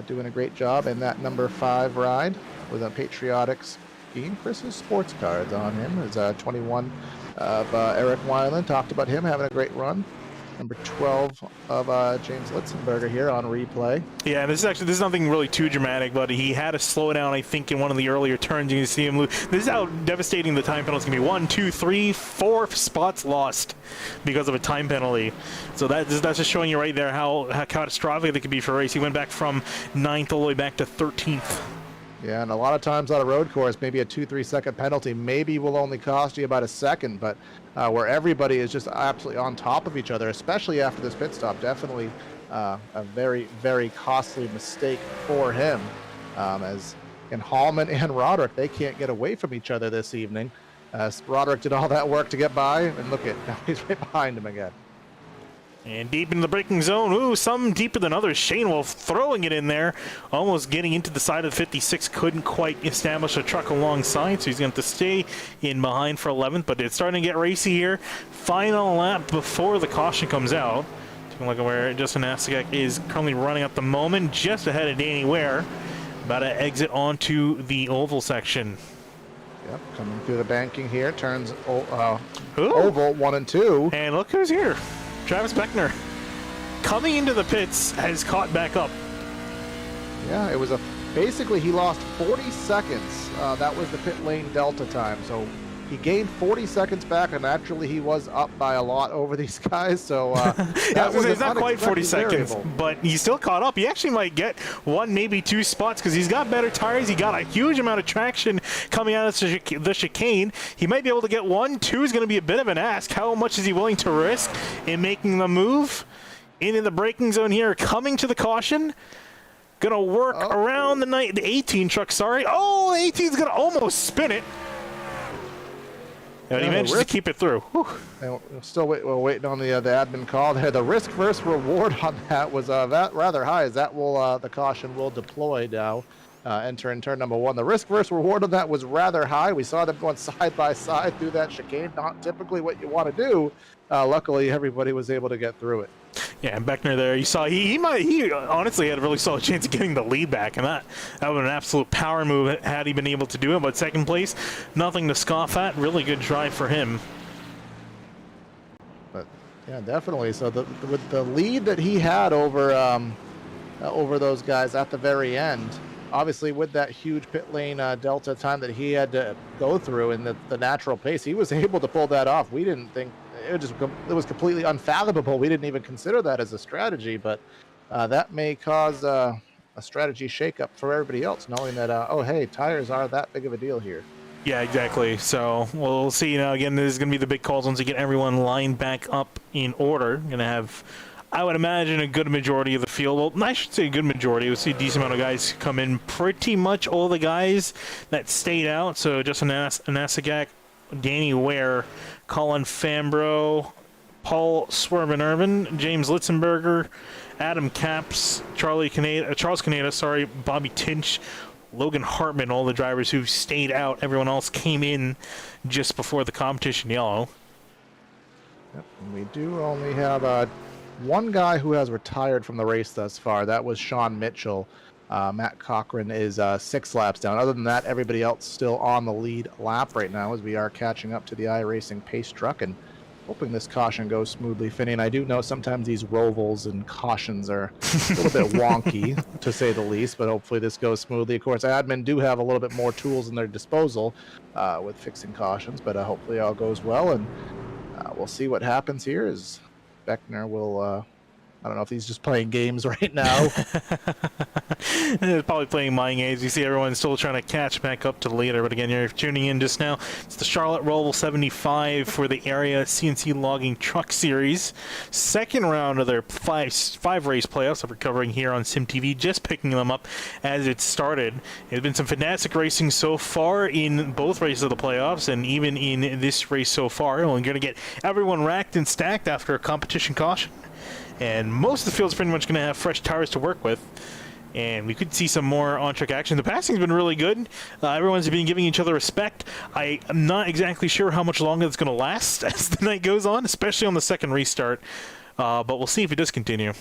doing a great job in that number 5 ride with a patriotic scheme. Chris's sports cards on him. There's 21 of Eric Weinland. Talked about him having a great run. Number 12 of James Litzenberger here on replay. Yeah, this is nothing really too dramatic, but he had a slowdown, I think, in one of the earlier turns. You can see him lose. This is how devastating the time penalty can be. 1, 2, 3, 4 spots lost because of a time penalty. So that's just showing you right there how catastrophic it could be for a race. He went back from 9th all the way back to 13th. Yeah, and a lot of times on a road course, maybe a 2-3 second penalty maybe will only cost you about a second, but where everybody is just absolutely on top of each other, especially after this pit stop, definitely a very, very costly mistake for him. As in Hallman and Roderick, they can't get away from each other this evening. Roderick did all that work to get by, and look at, now he's right behind him again. And deep into the braking zone. Ooh, some deeper than others. Shane Wolf throwing it in there. Almost getting into the side of the 56. Couldn't quite establish a truck alongside, so he's going to have to stay in behind for 11th. But it's starting to get racy here. Final lap before the caution comes out. Taking a look at where Justin Asagak is currently running at the moment. Just ahead of Danny Ware. About to exit onto the oval section. Yep, coming through the banking here. Turns oval 1 and 2. And look who's here. Travis Beckner, coming into the pits, has caught back up. Yeah, it was basically he lost 40 seconds. That was the pit lane delta time. So he gained 40 seconds back, and naturally he was up by a lot over these guys. So it's not quite 40 seconds, but he's still caught up. He actually might get 1, maybe 2 spots because he's got better tires. He got a huge amount of traction coming out of the chicane. He might be able to get 1. 2 is going to be a bit of an ask. How much is he willing to risk in making the move into the braking zone here? Coming to the caution. Going to work around the 18 truck. Sorry. Oh, the 18 is going to almost spin it. And he managed to keep it through. We're waiting on the admin call there. The risk versus reward on that was rather high, as that will the caution will deploy now. entering turn number 1. The risk versus reward on that was rather high. We saw them going side by side through that chicane. Not typically what you want to do. Luckily, everybody was able to get through it. Yeah, and Beckner there, you saw he honestly had a really solid chance of getting the lead back, and that would have been an absolute power move had he been able to do it. But second place, nothing to scoff at. Really good drive for him. But yeah, definitely. So with the lead that he had over those guys at the very end, obviously with that huge pit lane delta time that he had to go through and the natural pace, he was able to pull that off. We didn't think it was completely unfathomable. We didn't even consider that as a strategy, but that may cause a strategy shakeup for everybody else, knowing that oh hey, tires are that big of a deal here. Yeah, exactly. So we'll see. Again, this is going to be the big calls once you get everyone lined back up in order. Going to have, I would imagine, a good majority of the field. Well, I should say a good majority. We'll see a decent amount of guys come in. Pretty much all the guys that stayed out. So Justin Anasagak, Danny Ware, Colin Fambro, Paul Swerven-Irvin, James Litzenberger, Adam Capps, Charles Caneda, Bobby Tinch, Logan Hartman, all the drivers who stayed out. Everyone else came in just before the competition yellow. Yep, and we do only have one guy who has retired from the race thus far. That was Sean Mitchell. Matt Cochran is 6 laps down. Other than that, everybody else still on the lead lap right now as we are catching up to the iRacing pace truck and hoping this caution goes smoothly, Finney. And I do know sometimes these Rovals and cautions are a little bit wonky, to say the least, but hopefully this goes smoothly. Of course, admin do have a little bit more tools in their disposal with fixing cautions, but hopefully all goes well. And we'll see what happens here as Beckner will... I don't know if he's just playing games right now. Probably playing mind games. You see everyone still trying to catch back up to the leader. But again, you're tuning in just now. It's the Charlotte Roval 75 for the Area CNC Logging Truck Series. Second round of their five race playoffs that we're covering here on SimTV. Just picking them up as it started. There's been some fantastic racing so far in both races of the playoffs and even in this race so far. We're going to get everyone racked and stacked after a competition caution. And most of the field's pretty much going to have fresh tires to work with. And we could see some more on-track action. The passing's been really good. Everyone's been giving each other respect. I am not exactly sure how much longer it's going to last as the night goes on, especially on the second restart. But we'll see if it does continue.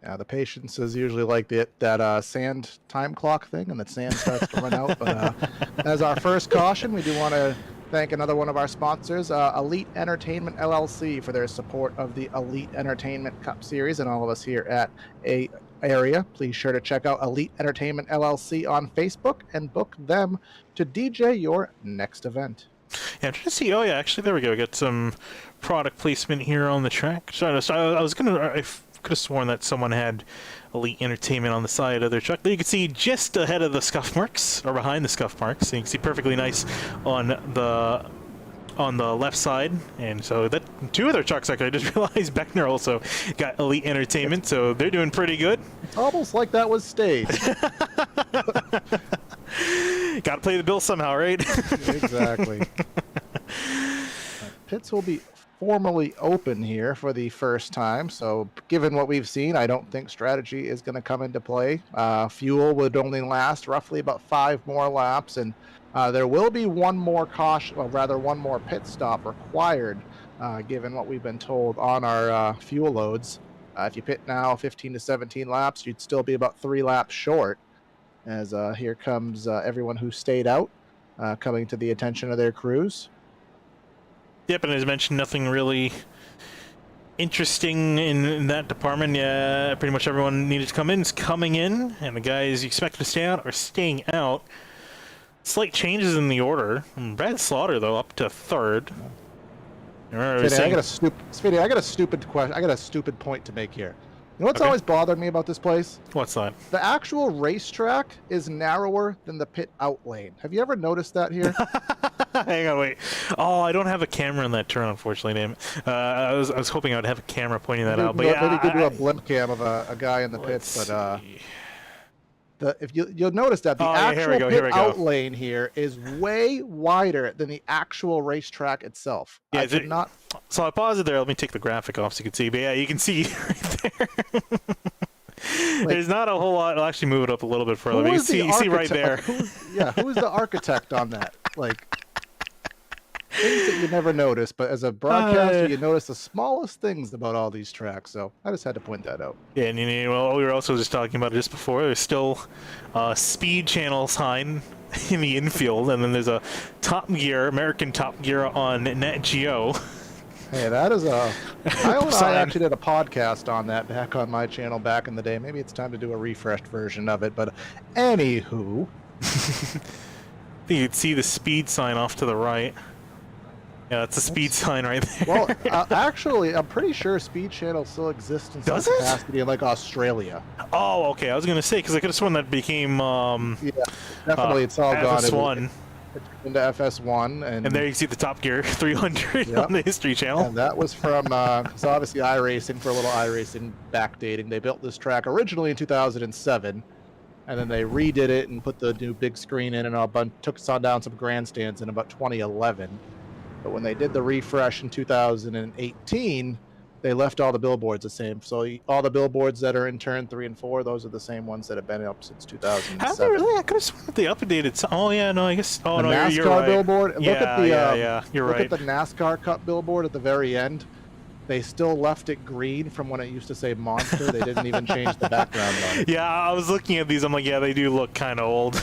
Yeah, the patience is usually like that sand time clock thing, and the sand starts to run out. But as our first caution, we do want to thank another one of our sponsors, Elite Entertainment LLC, for their support of the Elite Entertainment Cup Series, and all of us here at Area. Please sure to check out Elite Entertainment LLC on Facebook and book them to DJ your next event. Yeah, I'm trying to see. Oh yeah, actually, there we go. We got some product placement here on the track. So I could have sworn that someone had Elite Entertainment on the side of their truck. There you can see just ahead of the scuff marks, or behind the scuff marks. So you can see perfectly nice on the left side. And so that two of their trucks, actually, I just realized Beckner also got Elite Entertainment, so they're doing pretty good. It's almost like that was staged. Got to play the bill somehow, right? Exactly. Pits will be formally open here for the first time, so given what we've seen, I don't think strategy is going to come into play. Fuel would only last roughly about 5 more laps, and there will be one more pit stop required, given what we've been told on our fuel loads. If you pit now 15 to 17 laps, you'd still be about 3 laps short, as here comes everyone who stayed out, coming to the attention of their crews. Yep, and as mentioned, nothing really interesting in that department. Yeah, pretty much everyone needed to come in is coming in, and the guys you expect to stay out are staying out. Slight changes in the order. Brad Slaughter, though, up to 3rd. I got a stupid question. I got a stupid point to make here. You know what's always bothered me about this place? What's that? The actual racetrack is narrower than the pit out lane. Have you ever noticed that here? Hang on, wait. Oh, I don't have a camera in that turn, unfortunately, damn it. I was hoping I would have a camera pointing that out. But yeah, maybe you could do a blimp cam of a guy in the pits, but if you'll notice that the actual pit out lane here is way wider than the actual racetrack itself. Yeah, so I paused it there. Let me take the graphic off so you can see. But yeah, you can see right there. There's not a whole lot. I'll actually move it up a little bit further. Who You is the see right there. Like, who is the architect on that? Like, things that you never notice, but as a broadcaster, you notice the smallest things about all these tracks. So I just had to point that out. Yeah, and we were also just talking about it just before. There's still a speed channel sign in the infield, and then there's a Top Gear, American Top Gear on Net Geo. Hey, that is a... I actually did a podcast on that back on my channel back in the day. Maybe it's time to do a refreshed version of it, but anywho... You could see the speed sign off to the right. Yeah, that's a speed sign right there. Well, actually, I'm pretty sure Speed Channel still exists in some capacity in, like, Australia. Oh, okay. I was going to say, because I could have sworn that became... yeah, definitely it's all gone. FS1. It's into FS1. And there you see the Top Gear 300 on the History Channel. And that was from, because obviously iRacing, for a little iRacing backdating, they built this track originally in 2007, and then they redid it and put the new big screen in and took us on down some grandstands in about 2011. But when they did the refresh in 2018, they left all the billboards the same. So all the billboards that are in turn 3 and 4, those are the same ones that have been up since 2007. Have they really? I could have sworn that they updated. Oh yeah, no, I guess. Oh the no, NASCAR you're right. billboard. Yeah, look at the you're right. Look at the NASCAR Cup billboard at the very end. They still left it green from when it used to say Monster. They didn't even change the background on it. Yeah, I was looking at these. I'm like, yeah, they do look kind of old.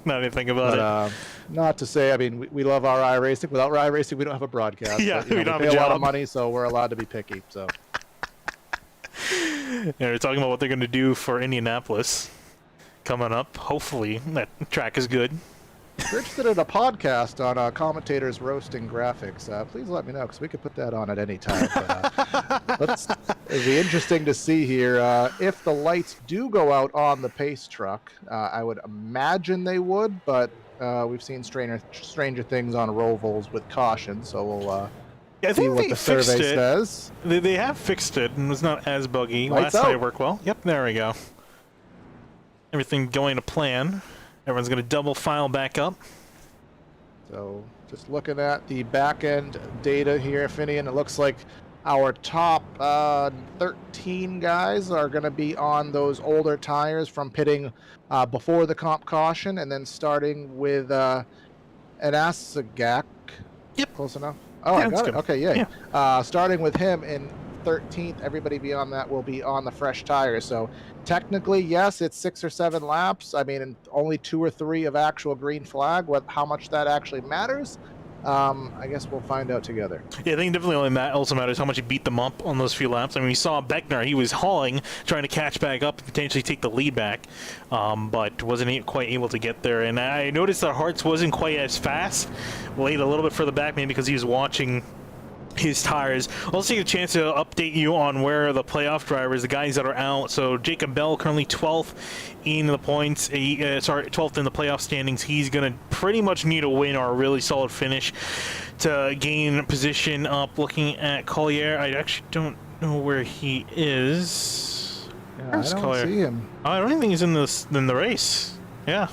Now that I think about it. Not to say, I mean, we love our iRacing. Without our iRacing, we don't have a broadcast. Yeah, but, we don't pay have a lot job. of money, so we're allowed to be picky. So. Yeah, they're talking about what they're going to do for Indianapolis coming up. Hopefully, that track is good. If you're interested in a podcast on commentators roasting graphics, please let me know, because we could put that on at any time. But, it'll be interesting to see here if the lights do go out on the pace truck. I would imagine they would, but we've seen stranger things on Rovals with caution, so we'll I see think what the survey says. They have fixed it, and it's not as buggy. Lights Last night out. it worked well. Yep, there we go. Everything going to plan. Everyone's going to double file back up. So just looking at the back end data here, Finian, it looks like our top 13 guys are going to be on those older tires from pitting before the comp caution, and then starting with an Asagak. Yep. Close enough? Oh, Yeah, I got it. good. Okay, yeah. Starting with him in 13th, everybody beyond that will be on the fresh tires. So technically, yes, it's 6 or 7 laps. I mean, and only 2 or 3 of actual green flag. How much that actually matters, I guess we'll find out together. Yeah, I think definitely only also matters how much he beat them up on those few laps. I mean, we saw Beckner, he was hauling, trying to catch back up and potentially take the lead back, but wasn't quite able to get there. And I noticed that Hartz wasn't quite as fast, laid a little bit further back, maybe because he was watching his tires. I'll also take a chance to update you on where the playoff drivers, the guys that are out. So Jacob Bell currently 12th in the points, 12th in the playoff standings. He's going to pretty much need a win or a really solid finish to gain position up. Looking at Collier, I actually don't know where he is. Yeah, Where's I don't Collier? see him. I don't even think he's in the race. Yeah.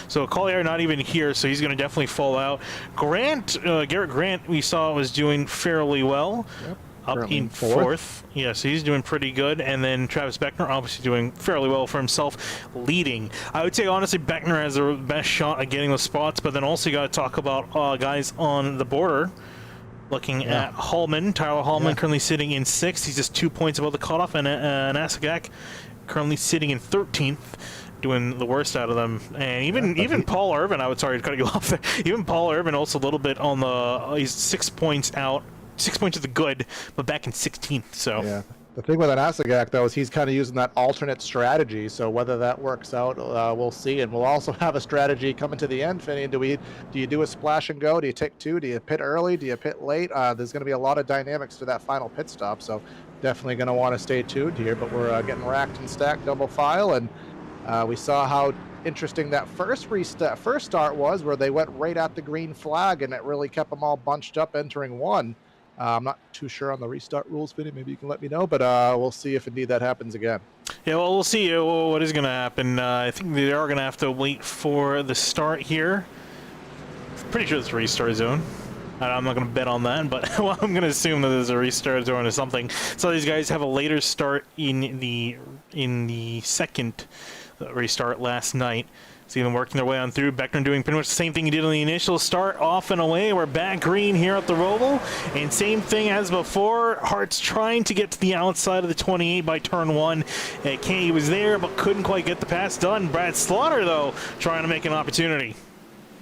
So Collier not even here, so he's going to definitely fall out. Garrett Grant, we saw was doing fairly well. Yep. Up Currently in fourth. Yeah, so he's doing pretty good. And then Travis Beckner obviously doing fairly well for himself, leading. I would say, honestly, Beckner has the best shot at getting those spots, but then also you got to talk about guys on the border. Looking at Hallman, Tyler Hallman currently sitting in 6th. He's just 2 points above the cutoff. And Asagak currently sitting in 13th. Doing the worst out of them, and even Paul Irvin. Sorry to cut you off there. Even Paul Irvin also a little bit on the. He's 6 points out, 6 points to the good, but back in 16th. So yeah, the thing with an Asagak though is he's kind of using that alternate strategy. So whether that works out, we'll see. And we'll also have a strategy coming to the end. Finney, do you do a splash and go? Do you take 2? Do you pit early? Do you pit late? There's going to be a lot of dynamics to that final pit stop. So definitely going to want to stay tuned here. But we're getting racked and stacked double file and. We saw how interesting that first start was, where they went right at the green flag, and it really kept them all bunched up entering 1. I'm not too sure on the restart rules, Vinny. Maybe you can let me know, but we'll see if indeed that happens again. Yeah, well, we'll see what is going to happen. I think they are going to have to wait for the start here. Pretty sure it's restart zone. I'm not going to bet on that, but well, I'm going to assume that there's a restart or something. So these guys have a later start in the second restart last night. See them working their way on through. Beckner doing pretty much the same thing he did on the initial start, off and away. We're back green here at the Roval. And same thing as before. Hart's trying to get to the outside of the 28 by turn 1. He was there, but couldn't quite get the pass done. Brad Slaughter, though, trying to make an opportunity.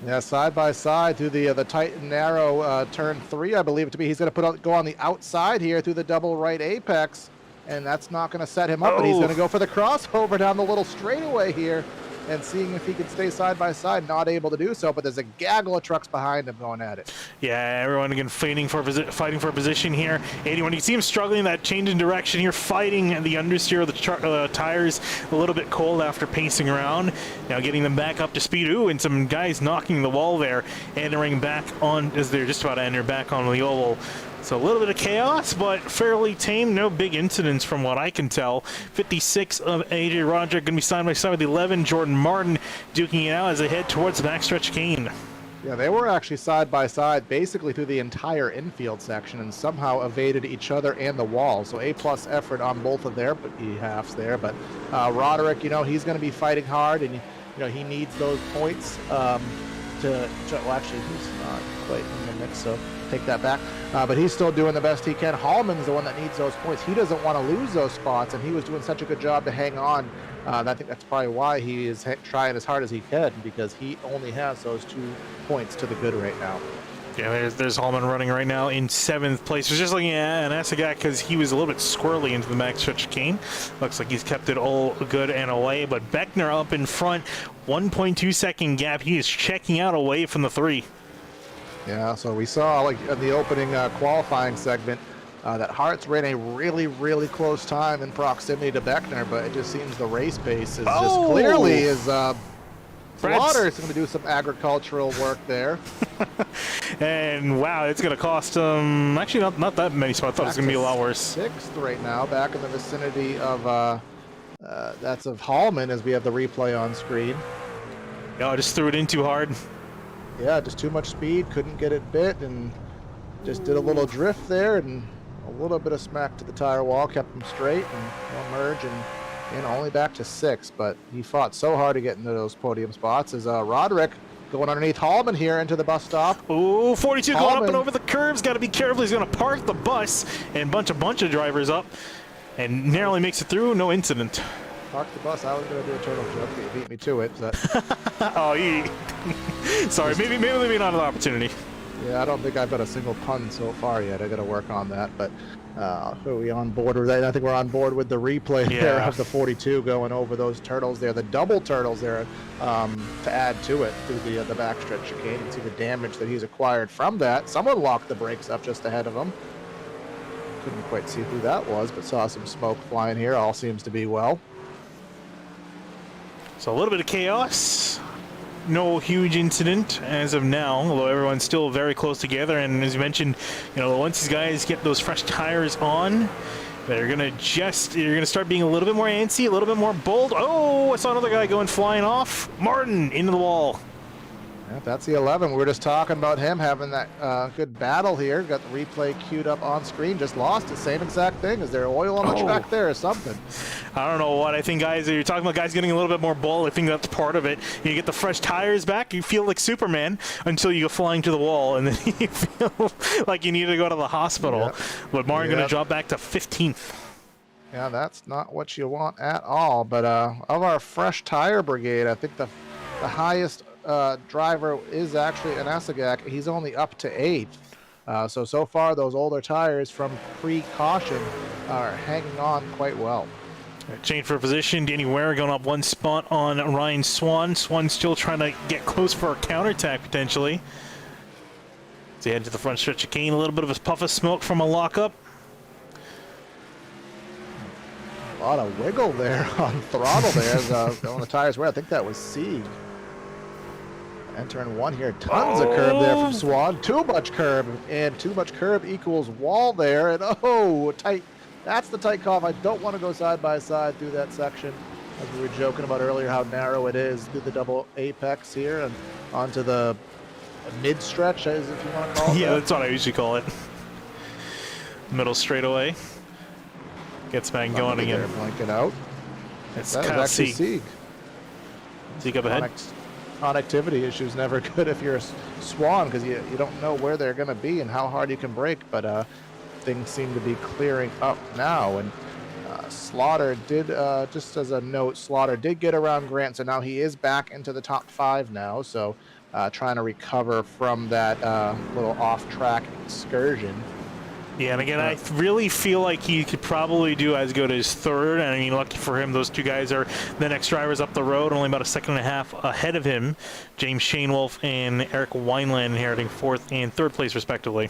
Yeah, side by side through the tight and narrow turn 3, I believe it to be. He's going to go on the outside here through the double right apex, and that's not going to set him up. But he's going to go for the crossover down the little straightaway here, and seeing if he can stay side by side. Not able to do so, but there's a gaggle of trucks behind him going at it. Yeah, everyone again fighting for a position here. 81, you can see him struggling that change in direction here, fighting the understeer of the tires, a little bit cold after pacing around. Now getting them back up to speed. Ooh, and some guys knocking the wall there, entering back on as they're just about to enter back on the oval. So a little bit of chaos, but fairly tame. No big incidents from what I can tell. 56 of AJ Roger going to be side by side with 11. Jordan Martin duking it out as they head towards the backstretch chicane. Yeah, they were actually side by side basically through the entire infield section and somehow evaded each other and the wall. So A+ effort on both of their halves there. But Roderick, he's going to be fighting hard, and he needs those points well, actually, he's not quite in the mix, so take that back. But he's still doing the best he can. Hallman's the one that needs those points. He doesn't want to lose those spots, and he was doing such a good job to hang on. I think that's probably why he is trying as hard as he can, because he only has those 2 points to the good right now. Yeah, there's Hallman running right now in 7th place. I was just looking at Anasagak because he was a little bit squirrely into the backstretch chicane. Looks like he's kept it all good and away, but Beckner up in front, 1.2 second gap. He is checking out away from the 3. Yeah, so we saw like in the opening qualifying segment that Hart's ran a really, really close time in proximity to Beckner, but it just seems the race pace is just clearly Slaughter's going to do some agricultural work there. And wow, it's going to cost him actually not that many spots. I thought it was going to be a lot worse. 6th right now, back in the vicinity of that's of Hallman as we have the replay on screen. Oh, I just threw it in too hard. Yeah, just too much speed, couldn't get it bit, and just did a little drift there, and a little bit of smack to the tire wall, kept him straight, and merge, and only back to 6th. But he fought so hard to get into those podium spots. As Roderick going underneath Hallman here into the bus stop. Ooh, 42 going up and over the curves. Got to be careful. He's going to park the bus and bunch of drivers up, and narrowly makes it through. No incident. Park the bus. I was going to do a turtle joke, but you beat me to it. So sorry. Maybe not an opportunity. Yeah, I don't think I've got a single pun so far yet. I got to work on that. But are we on board with that? I think we're on board with the replay there of the 42 going over those turtles there, the double turtles there, to add to it through the backstretch chicane. You can see the damage that he's acquired from that. Someone locked the brakes up just ahead of him. Couldn't quite see who that was, but saw some smoke flying here. All seems to be well. So a little bit of chaos. No huge incident as of now, although everyone's still very close together. And as you mentioned, once these guys get those fresh tires on, they're gonna start being a little bit more antsy, a little bit more bold. Oh, I saw another guy going flying off. Martin into the wall. Yeah, that's the 11. We were just talking about him having that good battle here. Got the replay queued up on screen. Just lost it. Same exact thing. Is there oil on the track there or something? I don't know what. I think, guys, you're talking about guys getting a little bit more bold. I think that's part of it. You get the fresh tires back. You feel like Superman until you go flying to the wall, and then you feel like you need to go to the hospital. Yep. But Martin going to drop back to 15th. Yeah, that's not what you want at all. But of our fresh tire brigade, I think the highest driver is actually Anasagak. He's only up to 8th. So far, those older tires from pre-caution are hanging on quite well. Change for position. Danny Ware going up 1 spot on Ryan Swann. Swann still trying to get close for a counterattack potentially. As he head to the front stretch chicane, a little bit of a puff of smoke from a lockup. A lot of wiggle there on throttle there on the tires where I think that was Sieg. Entering 1 here. Tons of curb there from Swann. Too much curb, and too much curb equals wall there. And tight. That's the tight call. I don't want to go side by side through that section, as we were joking about earlier how narrow it is through the double apex here and onto the mid-stretch, as if you want to call it. Yeah, that. that's what I usually call it. Middle straightaway. Gets back going again. Blanket out. It's That Kyle is actually Sieg. Sieg. Sieg up ahead. Connectivity issues never good if you're a Swann, because you don't know where they're going to be and how hard you can brake, but things seem to be clearing up now. And Slaughter did, just as a note, Slaughter did get around Grant, so now he is back into the top 5 now, so trying to recover from that little off-track excursion. Yeah, and again, I really feel like he could probably do as good as third. And I mean, lucky for him, those two guys are the next drivers up the road, only about a second and a half ahead of him. James Shainwolf and Eric Weinland inheriting 4th and 3rd place, respectively.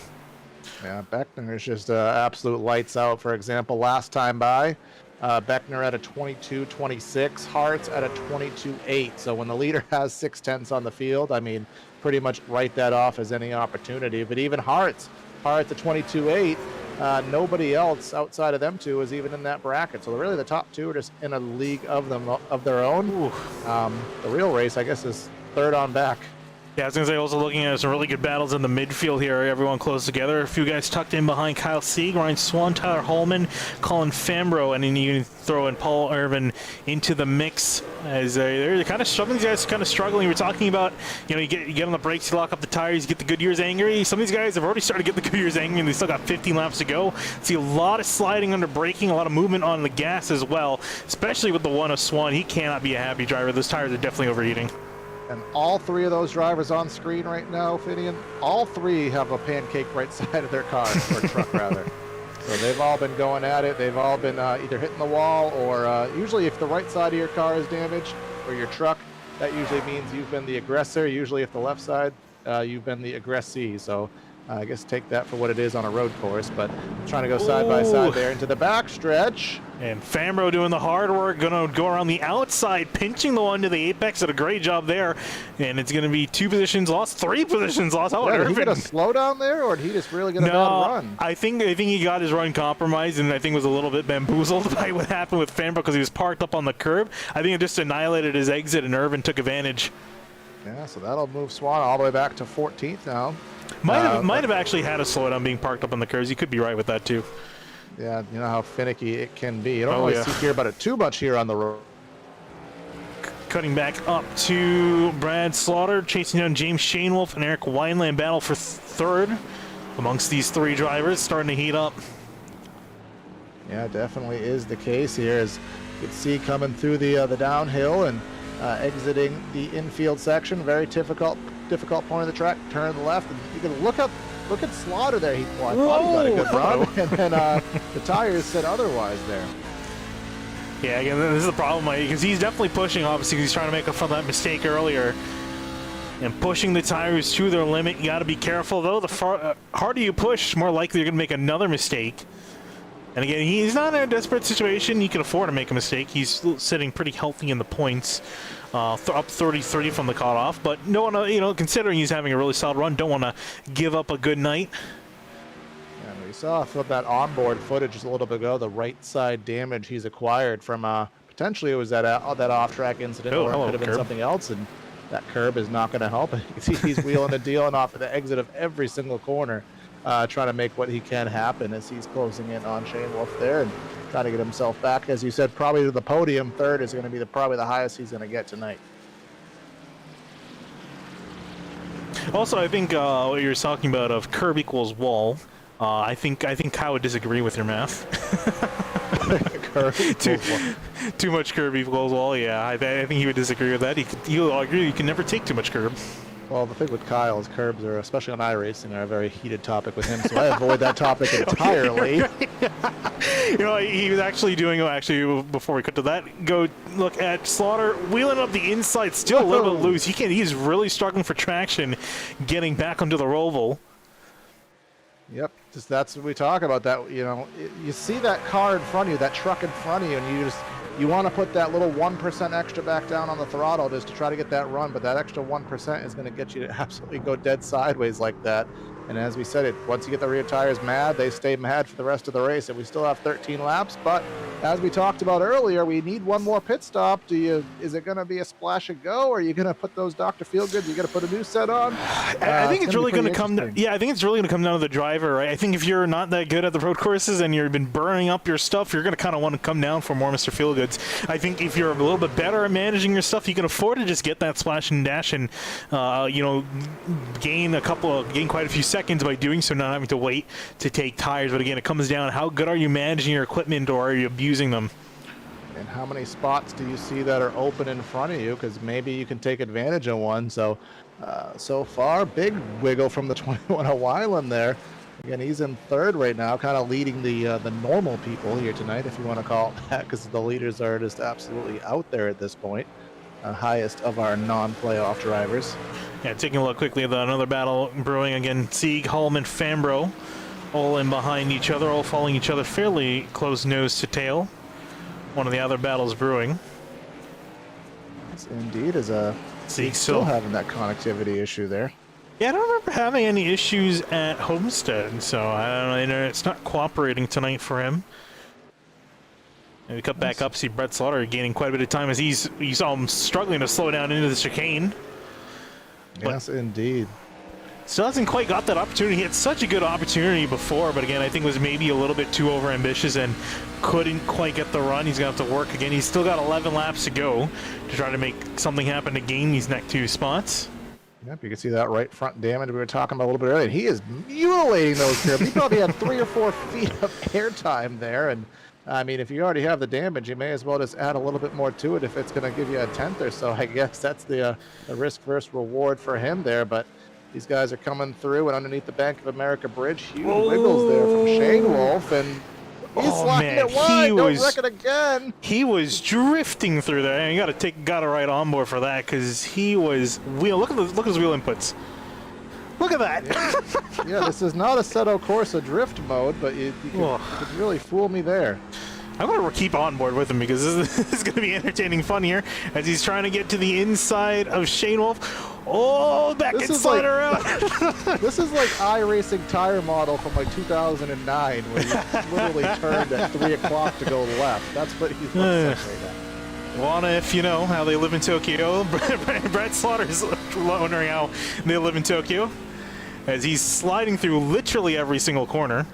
Yeah, Beckner is just absolute lights out. For example, last time by, Beckner at a 22.26, Hartz at a 22.8. So when the leader has 6/10ths on the field, I mean, pretty much write that off as any opportunity. But even Hartz at 22.8, nobody else outside of them two is even in that bracket. So really the top two are just in a league of their own. The real race, I guess, is third on back. Yeah, I was going to say, also looking at some really good battles in the midfield here. Everyone close together. A few guys tucked in behind Kyle Sieg, Ryan Swann, Tyler Holman, Colin Fambro, and then you can throw in Paul Irvin into the mix as they're kind of struggling. These guys are kind of struggling. We're talking about, you get on the brakes, you lock up the tires, you get the Goodyears angry. Some of these guys have already started to get the Goodyears angry, and they still got 15 laps to go. See a lot of sliding under braking, a lot of movement on the gas as well, especially with the one of Swann. He cannot be a happy driver. Those tires are definitely overheating. And all 3 of those drivers on screen right now, Finian, all 3 have a pancake right side of their car, or truck rather. So they've all been going at it. They've all been either hitting the wall or usually if the right side of your car is damaged or your truck, that usually means you've been the aggressor. Usually if the left side, you've been the aggressee. So I guess take that for what it is on a road course, but trying to go side by side there into the back stretch. And Fambro doing the hard work, going to go around the outside, pinching the one to the apex. Did a great job there. And it's going to be 2 positions lost, 3 positions lost. Yeah, did he get a slowdown there, or did he just really get a bad run? I think he got his run compromised, and I think was a little bit bamboozled by what happened with Fambro because he was parked up on the curb. I think it just annihilated his exit, and Irvin took advantage. Yeah, so that'll move Swann all the way back to 14th now. Might have actually had a slowdown being parked up on the curves. You could be right with that, too. Yeah, you know how finicky it can be. You don't really hear about it too much here on the road. Cutting back up to Brad Slaughter, chasing down James Shainwolf and Eric Weinland. Battle for 3rd amongst these 3 drivers, starting to heat up. Yeah, definitely is the case here, as you can see coming through the downhill and exiting the infield section. Very difficult point of the track. Turn to the left, and you can look at Slaughter there. I thought he got a good run, and then the tires said otherwise there. Yeah, again, this is the problem, because he's definitely pushing, obviously, because he's trying to make up for that mistake earlier. And pushing the tires to their limit, you got to be careful, though. The harder you push, more likely you're going to make another mistake. And again, he's not in a desperate situation. He can afford to make a mistake. He's sitting pretty healthy in the points, up 30-30 from the cutoff. But no one, considering he's having a really solid run, don't want to give up a good night. Yeah, we saw from that onboard footage just a little bit ago the right side damage he's acquired from potentially it was that off-track incident, or it could have been something else, and that curb is not going to help. You can see he's wheeling and dealing off at the exit of every single corner. Trying to make what he can happen as he's closing in on Shainwolf there and trying to get himself back. As you said, probably to the podium. 3rd is going to be probably the highest he's going to get tonight. Also, I think what you're talking about of curb equals wall. I think Kyle would disagree with your math. Curb equals wall. Too much curb equals wall. Yeah, I think he would disagree with that. He'll agree you can never take too much curb. Well, the thing with Kyle is curbs are, especially on iRacing, are a very heated topic with him, so I avoid that topic entirely. He was actually doing, before we cut to that, go look at Slaughter wheeling up the inside, still a little bit loose. He's really struggling for traction, getting back onto the Roval. Yep, that's what we talk about. That you see that car in front of you, that truck in front of you, and you want to put that little 1% extra back down on the throttle just to try to get that run, but that extra 1% is going to get you to absolutely go dead sideways like that. And as we said, once you get the rear tires mad, they stay mad for the rest of the race. And we still have 13 laps. But as we talked about earlier, we need one more pit stop. Is it going to be a splash and go, or are you going to put those Dr. Feelgoods? You got to put a new set on. I think it's really going to come. I think it's really going to come down to the driver, right? I think if you're not that good at the road courses and you've been burning up your stuff, you're going to kind of want to come down for more Mr. Feelgoods. I think if you're a little bit better at managing your stuff, you can afford to just get that splash and dash and gain quite a few seconds by doing so, not having to wait to take tires. But again, it comes down how good are you managing your equipment, or are you abusing them? And how many spots do you see that are open in front of you? Because maybe you can take advantage of one. So far, big wiggle from the 21 of Weinland there. Again, he's in third right now, kind of leading the normal people here tonight, if you want to call it that, because the leaders are just absolutely out there at this point. Highest of our non-playoff drivers. Yeah, taking a look quickly at another battle brewing again. Sieg, Hallman, Fambro, all in behind each other, all following each other fairly close nose to tail. One of the other battles brewing. Yes, indeed, is Sieg still having that connectivity issue there. Yeah, I don't remember having any issues at Homestead, so I don't know. It's not cooperating tonight for him. And we cut back up, see Brett Slaughter gaining quite a bit of time as you saw him struggling to slow down into the chicane. Yes, indeed. Still hasn't quite got that opportunity. He had such a good opportunity before, but again, I think was maybe a little bit too overambitious and couldn't quite get the run. He's going to have to work again. He's still got 11 laps to go to try to make something happen to gain these next two spots. Yep, you can see that right front damage we were talking about a little bit earlier. He is mutilating those curves. He probably had 3 or 4 feet of airtime there, and I mean, if you already have the damage, you may as well just add a little bit more to it if it's going to give you a tenth or so. I guess that's the risk versus reward for him there. But these guys are coming through, and underneath the Bank of America Bridge, huge wiggles there from Shane Wolf, and he's sliding it wide. Don't wreck it again. He was drifting through there, and you got to right on board for that because he was look at his wheel inputs. Look at that. Yeah, this is not a Assetto Corsa drift mode, but you could really fool me there. I'm going to keep on board with him because this is going to be entertaining fun here as he's trying to get to the inside of Shane Wolf. Oh, back and slide around. This is like iRacing tire model from like 2009 where he literally turned at 3 o'clock to go left. That's what he looks like right now. Wanna, if you know how they live in Tokyo. Brett Slaughter's wondering how they live in Tokyo as he's sliding through literally every single corner.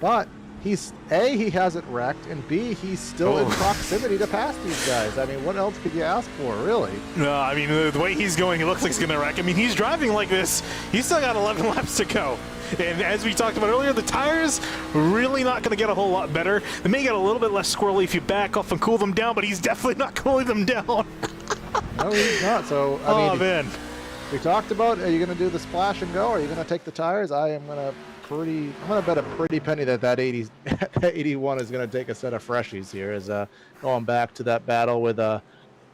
But he's he hasn't wrecked, and B, he's still in proximity to pass these guys. I mean, what else could you ask for, really? No, I mean, the way he's going, he looks like he's going to wreck. I mean, he's driving like this. He's still got 11 laps to go. And as we talked about earlier, the tires really not going to get a whole lot better. They may get a little bit less squirrely if you back off and cool them down, but he's definitely not cooling them down. No, he's not. So, I mean, man. We talked about, are you going to do the splash and go? Are you going to take the tires? I'm going to bet a pretty penny that 81 is going to take a set of freshies here. Is going back to that battle with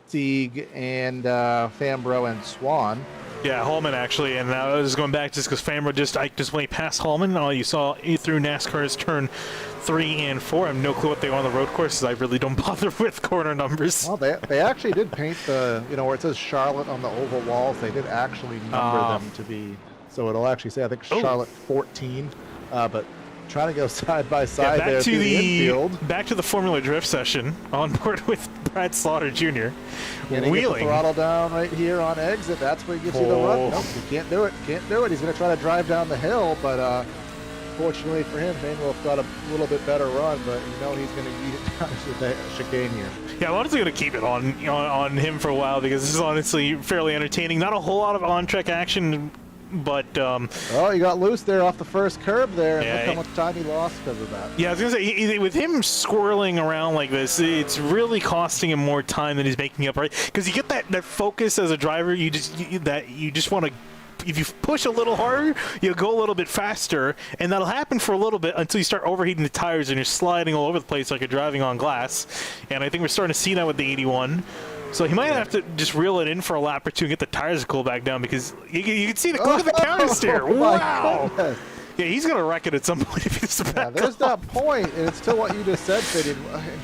Sieg and Fambro and Swann. Yeah, Hallman actually, and I was going back just because Fambro just went past Hallman. All you saw through NASCAR's turn 3 and 4. I have no clue what they are on the road courses. I really don't bother with corner numbers. Well, they actually did paint the, where it says Charlotte on the oval walls. They did actually number them to be, so it'll actually say, I think, Charlotte 14. But trying to go side by side there through the infield. Back to the Formula Drift session on board with Brad Slaughter Jr. Wheeling. Get the throttle down right here on exit. That's where he gives you the run. Nope, you can't do it. Can't do it. He's going to try to drive down the hill, but fortunately for him, Shane Wolf got a little bit better run, but he's going to eat it down to the chicane here. Yeah, I'm honestly going to keep it on him for a while because this is honestly fairly entertaining. Not a whole lot of on-track action, but he got loose there off the first curb there, and look how much time he lost because of that. Yeah, I was gonna say, with him swirling around like this, it's really costing him more time than he's making up, right? Because you get that focus as a driver, you just want to. If you push a little harder, you'll go a little bit faster, and that'll happen for a little bit until you start overheating the tires and you're sliding all over the place like you're driving on glass. And I think we're starting to see that with the 81. So he might have to just reel it in for a lap or two and get the tires to cool back down because you can see look at the counter steer. Wow. Yeah, he's going to wreck it at some point if he's back there's that point, and it's still what you just said, Fiddy.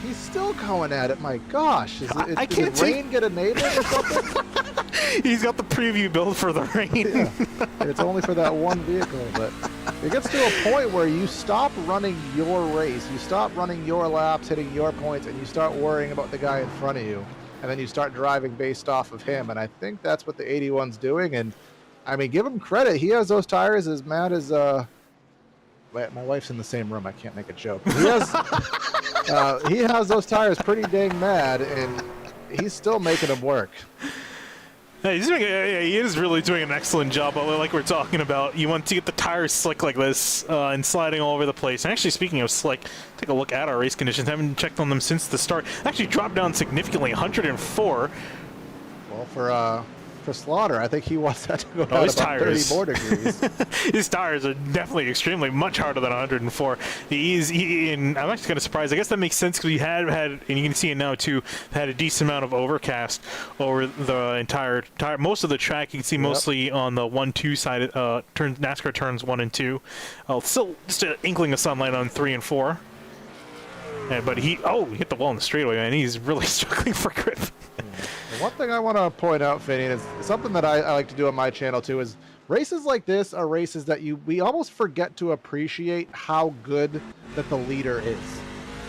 He's still going at it. My gosh. Did rain get enabled or something? He's got the preview build for the rain. Yeah. And it's only for that one vehicle, but it gets to a point where you stop running your race, you stop running your laps, hitting your points, and you start worrying about the guy in front of you, and then you start driving based off of him, and I think that's what the 81's doing. And I mean, give him credit. He has those tires as mad as my wife's in the same room. I can't make a joke. He has those tires pretty dang mad, and he's still making them work. He is really doing an excellent job. But like we're talking about, you want to get the tires slick like this and sliding all over the place. And actually, speaking of slick, take a look at our race conditions. Haven't checked on them since the start. Actually dropped down significantly, 104. Well, for Slaughter, I think he wants that to go down about 30 more degrees. His tires are definitely extremely much harder than 104. And I'm actually kind of surprised. I guess that makes sense because we had, and you can see it now too, had a decent amount of overcast over the entire tire. Most of the track you can see mostly on the 1-2 side. NASCAR turns 1 and 2. Still just an inkling of sunlight on 3 and 4. But he hit the wall in the straightaway, man. He's really struggling for grip. One thing I want to point out, Finney, is something that I like to do on my channel too, is races like this are races that we almost forget to appreciate how good that the leader is.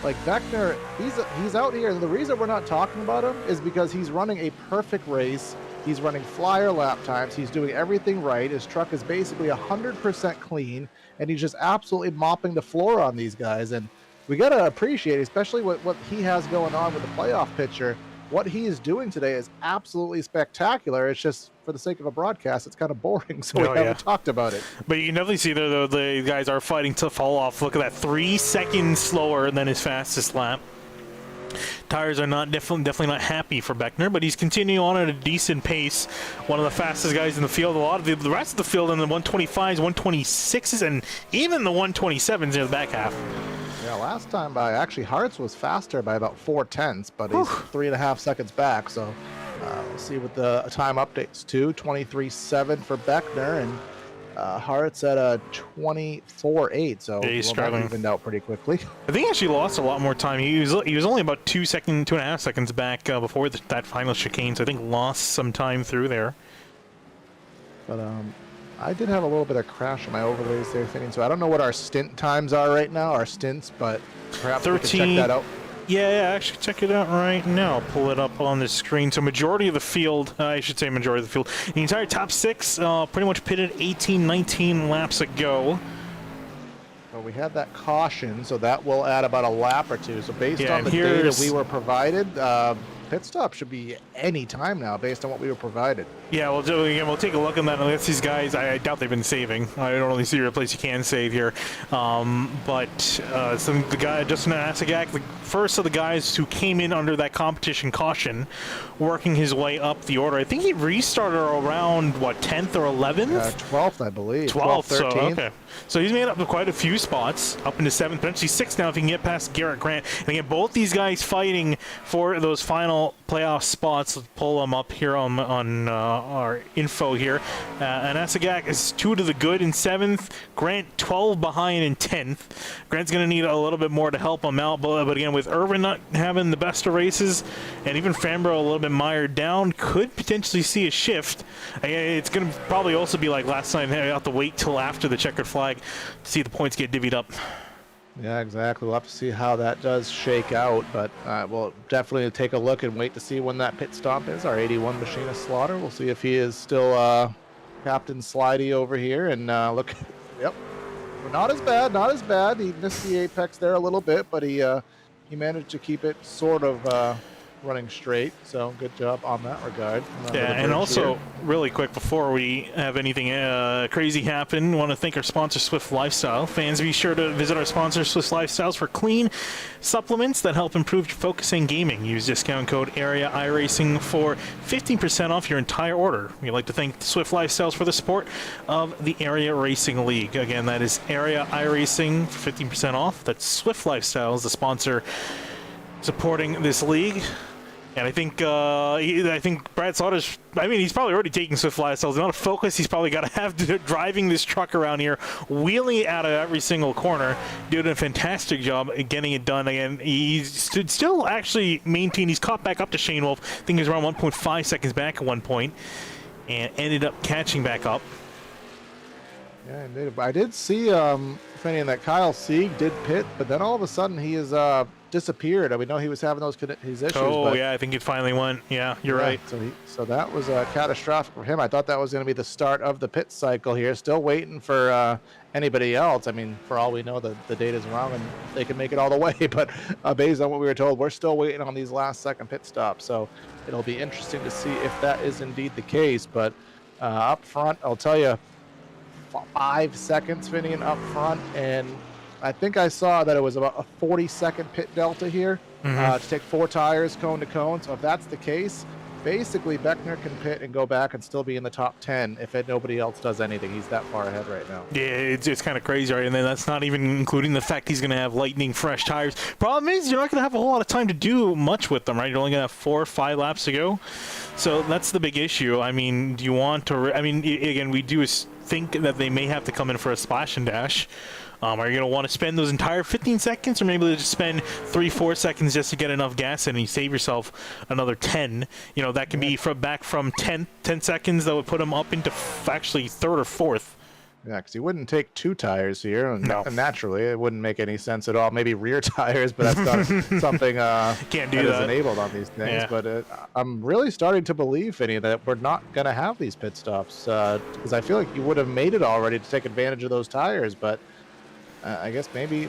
Like Beckner, he's out here, and the reason we're not talking about him is because he's running a perfect race. He's running flyer lap times. He's doing everything right. His truck is basically 100% clean, and he's just absolutely mopping the floor on these guys. And we got to appreciate, especially what he has going on with the playoff picture. What he is doing today is absolutely spectacular. It's just, for the sake of a broadcast, it's kind of boring, so we haven't talked about it. But you can definitely see there, though, the guys are fighting to fall off. Look at that, 3 seconds slower than his fastest lap. Tires are definitely not happy for Beckner, but he's continuing on at a decent pace. One of the fastest guys in the field. A lot of the rest of the field in the 125s, 126s, and even the 127s in the back half. Yeah, last time by actually Hartz was faster by about 4/10, but he's 3.5 seconds back. So we'll see what the time updates to. 23.7 for Beckner, and Hartz at a 24.8. So he's struggling. Evened out pretty quickly. I think he actually lost a lot more time. He was only about 2.5 seconds back before that final chicane. So I think lost some time through there. But I did have a little bit of crash in my overlays there, Finney, so I don't know what our stint times are right now, our stints, but perhaps 13, we can check that out. Yeah, actually check it out right now. Pull it up on the screen. So majority of the field, I should say majority of the field, the entire top 6 pretty much pitted 18, 19 laps ago. Well, we had that caution, so that will add about a lap or two. So based on the data we were provided, pit stop should be any time now based on what we were provided. Yeah, we'll take a look at that. Unless these guys, I doubt they've been saving. I don't really see a place you can save here. The guy, Justin Asagak, the first of the guys who came in under that competition caution, working his way up the order. I think he restarted around, what, 10th or 11th? 12th, I believe. 12th, 13th. so, okay. So he's made up quite a few spots, up into 7th, potentially 6th now if he can get past Garrett Grant. And again, both these guys fighting for those final playoff spots. Let's pull them up here on our info here. And Asagak is 2 to the good in 7th. Grant 12 behind in 10th. Grant's going to need a little bit more to help him out. But again, with Irvin not having the best of races, and even Fambro a little bit mired down, could potentially see a shift. It's going to probably also be like last time. They have to wait till after the checkered flag to see the points get divvied up. Yeah, exactly. We'll have to see how that does shake out, but we'll definitely take a look and wait to see when that pit stop is. Our 81 Machinist Slaughter. We'll see if he is still Captain Slidey over here. And look, yep, not as bad. He missed the apex there a little bit, but he managed to keep it sort of running straight, so good job on that regard. Yeah, and also, really quick, before we have anything crazy happen, we want to thank our sponsor, Swift Lifestyle. Fans, be sure to visit our sponsor, Swift Lifestyles, for clean supplements that help improve your focus in gaming. Use discount code AREA iRacing for 15% off your entire order. We'd like to thank Swift Lifestyles for the support of the Area Racing League. Again, that is Area iRacing for 15% off. That's Swift Lifestyles, the sponsor supporting this league. And I think Brad Slaughter's, I mean, he's probably already taking swift fly cells. The amount of focus he's probably got to have driving this truck around here, wheeling it out of every single corner, doing a fantastic job at getting it done. Again, he's still actually maintained. He's caught back up to Shane Wolf. I think he was around 1.5 seconds back at one point, and ended up catching back up. Yeah, indeed. I did see, that Kyle Sieg did pit, but then all of a sudden he is disappeared. We know he was having his issues. Oh, yeah, I think it finally went. Yeah, you're right. So that was catastrophic for him. I thought that was going to be the start of the pit cycle here. Still waiting for anybody else. I mean, for all we know, the data's wrong and they can make it all the way. But based on what we were told, we're still waiting on these last second pit stops. So it'll be interesting to see if that is indeed the case. But up front, I'll tell you, 5 seconds, Finian, up front, and I think I saw that it was about a 40-second pit delta here to take 4 tires cone to cone. So if that's the case, basically Beckner can pit and go back and still be in the top 10 if nobody else does anything. He's that far ahead right now. Yeah, it's kind of crazy, right? And then that's not even including the fact he's going to have lightning fresh tires. Problem is, you're not going to have a whole lot of time to do much with them, right? You're only going to have 4 or 5 laps to go. So that's the big issue. I mean, do you want to... I mean, again, we do think that they may have to come in for a splash and dash. Are you going to want to spend those entire 15 seconds, or maybe just spend 3-4 seconds just to get enough gas in and you save yourself another 10? You know, that can be back from 10 seconds. That would put him up into actually 3rd or 4th. Yeah, because he wouldn't take 2 tires here. And no. Naturally, it wouldn't make any sense at all. Maybe rear tires, but that's not something Can't do that is enabled on these things. Yeah. But I'm really starting to believe, Vinny, that we're not going to have these pit stops. Because I feel like you would have made it already to take advantage of those tires. But I guess maybe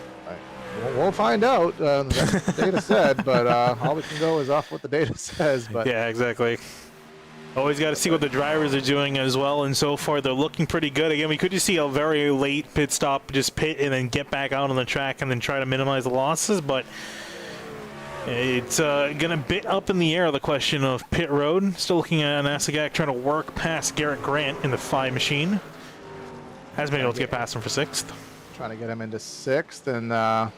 we'll find out. That's what the data said. But all we can go is off what the data says. But yeah, exactly. Always got to see what the drivers are doing as well, and so far they're looking pretty good. Again, we could just see a very late pit stop, just pit and then get back out on the track and then try to minimize the losses, but it's going to bit up in the air, the question of pit road. Still looking at Nasagak trying to work past Garrett Grant in the 5 machine. Hasn't been able to get past him for 6th. Trying to get him into 6th, and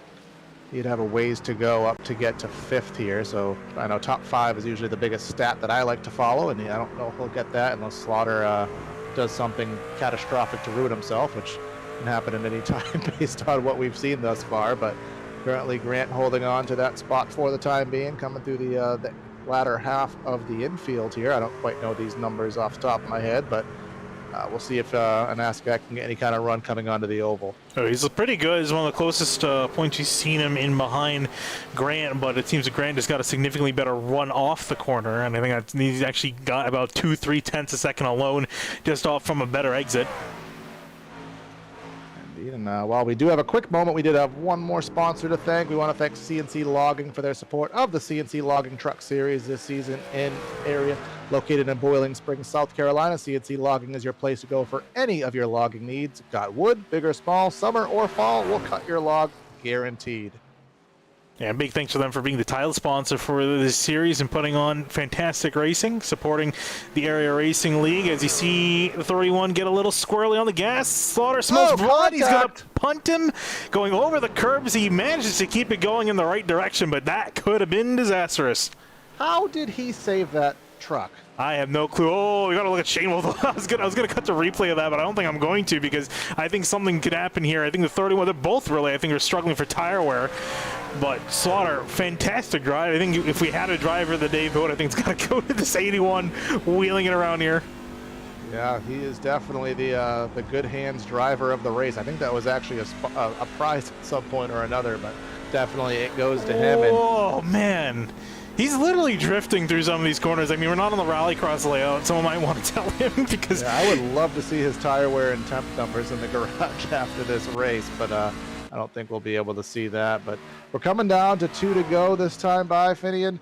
he'd have a ways to go up to get to 5th here. So I know top 5 is usually the biggest stat that I like to follow, and I don't know if he'll get that unless Slaughter does something catastrophic to ruin himself, which can happen at any time based on what we've seen thus far. But currently Grant holding on to that spot for the time being, coming through the latter half of the infield here. I don't quite know these numbers off the top of my head, but we'll see if Anaskak can get any kind of run coming onto the oval. Oh, he's pretty good. He's one of the closest points you've seen him in behind Grant, but it seems that Grant has got a significantly better run off the corner, and I think he's actually got about 2-3 tenths a second alone just off from a better exit. Indeed, and while we do have a quick moment, we did have one more sponsor to thank. We want to thank CNC Logging for their support of the CNC Logging Truck Series this season in area. Located in Boiling Springs, South Carolina, CNC Logging is your place to go for any of your logging needs. Got wood, big or small, summer or fall, we'll cut your log, guaranteed. Yeah, big thanks to them for being the title sponsor for this series and putting on fantastic racing, supporting the Area Racing League. As you see the 31 get a little squirrely on the gas, Slaughter smells blood. He's going to punt him, going over the curbs. He manages to keep it going in the right direction, but that could have been disastrous. How did he save that truck? I have no clue. Oh, we got to look at Shane Wolf. I was gonna cut the replay of that, but I don't think I'm going to, because I think something could happen here. I think the 31, they're both really, I think, are struggling for tire wear. But Slaughter, fantastic drive. I think if we had a driver the day vote, I think it's got to go to this 81, wheeling it around here. Yeah, he is definitely the good hands driver of the race. I think that was actually a prize at some point or another, but definitely it goes to him. Oh, man. He's literally drifting through some of these corners. I mean, we're not on the rallycross layout. Someone might want to tell him, because... Yeah, I would love to see his tire wear and temp numbers in the garage after this race, but I don't think we'll be able to see that. But we're coming down to 2 to go this time by Finian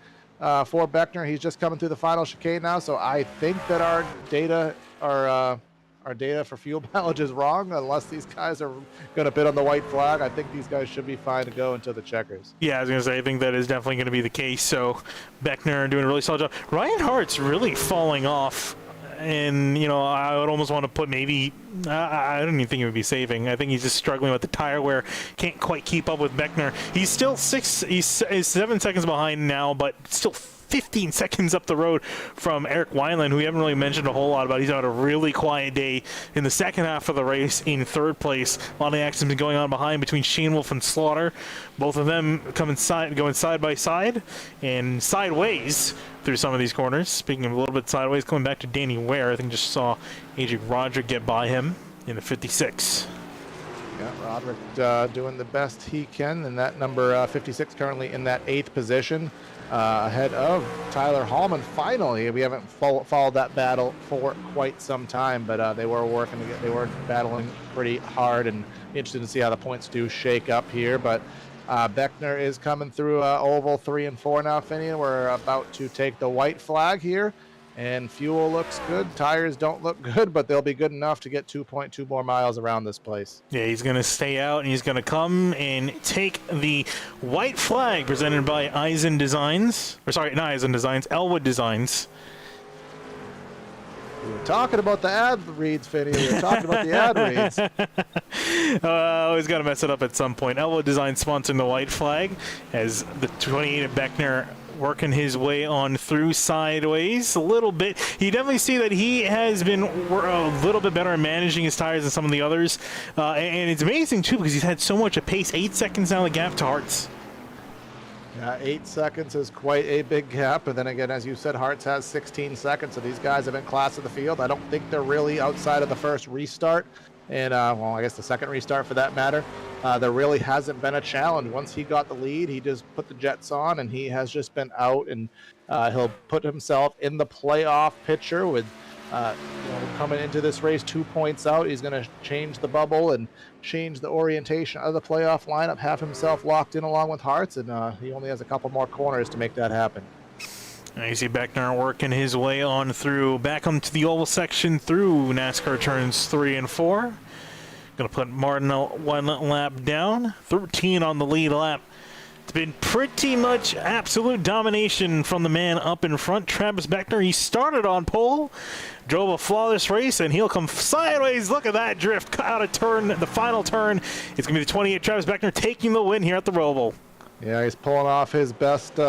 for Beckner. He's just coming through the final chicane now, so I think that our data for fuel mileage is wrong, unless these guys are going to pit on the white flag. I think these guys should be fine to go until the checkers. Yeah, I was going to say, I think that is definitely going to be the case. So Beckner doing a really solid job. Ryan Hart's really falling off. And, you know, I would almost want to put maybe, I don't even think it would be saving. I think he's just struggling with the tire wear. Can't quite keep up with Beckner. He's still he's 7 seconds behind now, but still 15 seconds up the road from Eric Weinland, who we haven't really mentioned a whole lot about. He's had a really quiet day in the second half of the race in third place. A lot of action has been going on behind between Shane Wolf and Slaughter. Both of them going side by side and sideways through some of these corners. Speaking of a little bit sideways, coming back to Danny Ware, I think just saw AJ Roderick get by him in the 56. Yeah, Roderick doing the best he can, and that number 56 currently in that 8th position, ahead of Tyler Hallman. Finally, we haven't followed that battle for quite some time, but they were battling pretty hard, and interested to see how the points do shake up here. But Beckner is coming through oval 3 and 4 now, Finian. We're about to take the white flag here. And fuel looks good. Tires don't look good, but they'll be good enough to get 2.2 more miles around this place. Yeah, he's going to stay out, and he's going to come and take the white flag presented by Eisen Designs. Or sorry, not Eisen Designs, Elwood Designs. We were talking about the ad reads, Finny. We were talking about the ad reads. Always got to mess it up at some point. Elwood Designs sponsoring the white flag as the 28 at Beckner working his way on through sideways a little bit. You definitely see that he has been a little bit better at managing his tires than some of the others. And it's amazing, too, because he's had so much at pace. 8 seconds down the gap to Hartz. Yeah, 8 seconds is quite a big gap. But then again, as you said, Hartz has 16 seconds. So these guys have been class of the field. I don't think they're really outside of the first restart. And, well, I guess the second restart for that matter. There really hasn't been a challenge. Once he got the lead, he just put the jets on, and he has just been out, and he'll put himself in the playoff picture with coming into this race 2 points out. He's going to change the bubble and change the orientation of the playoff lineup, have himself locked in along with Hartz, and he only has a couple more corners to make that happen. You see Beckner working his way on through, back onto the oval section through NASCAR turns 3 and 4. Going to put Martin 1 lap down, 13 on the lead lap. It's been pretty much absolute domination from the man up in front, Travis Beckner. He started on pole, drove a flawless race, and he'll come sideways. Look at that drift, cut out a turn, the final turn. It's going to be the 28 Travis Beckner taking the win here at the Roval. Yeah, he's pulling off his best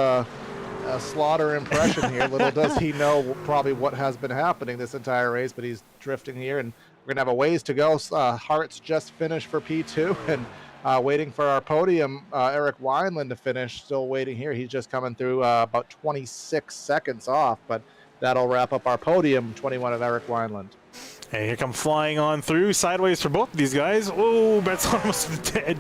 Slaughter impression here. Little does he know probably what has been happening this entire race, but he's drifting here, and we're going to have a ways to go. Hartz just finished for P2, and waiting for our podium, Eric Weinland to finish, still waiting here. He's just coming through about 26 seconds off, but that'll wrap up our podium, 21 of Eric Weinland. And here come flying on through, sideways for both of these guys. Oh, that's almost dead.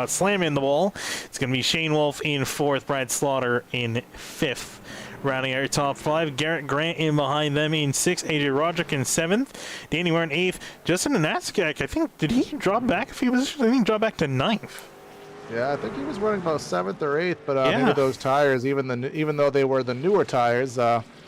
Slamming the wall. It's going to be Shane Wolf in 4th, Brad Slaughter in 5th. Rounding out your top 5, Garrett Grant in behind them in 6th, AJ Roderick in 7th, Danny Ware in 8th, Justin Anaskak, I think, did he drop back a few positions? I think he dropped back to 9th. Yeah, I think he was running about 7th or 8th, but maybe those tires, even though they were the newer tires,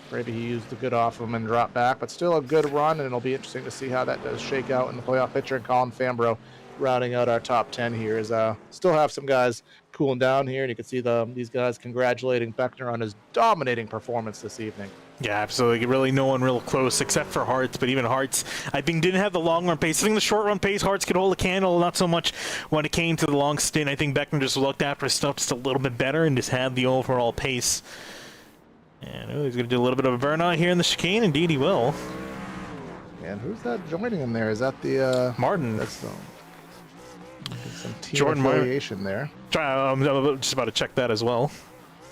maybe he used the good off them and dropped back, but still a good run, and it'll be interesting to see how that does shake out in the playoff picture. And Colin Fambro rounding out our top 10 here is still have some guys cooling down here, and you can see these guys congratulating Beckner on his dominating performance this evening. Yeah, absolutely. Really no one real close except for Hartz, but even Hartz, I think, didn't have the long run pace. I think the short run pace, Hartz could hold a candle, not so much when it came to the long stint. I think Beckner just looked after his stuff just a little bit better and just had the overall pace. And he's going to do a little bit of a burnout here in the chicane. Indeed, he will. And who's that joining him there? Is that the Martin? That's some team Jordan affiliation there. I'm just about to check that as well.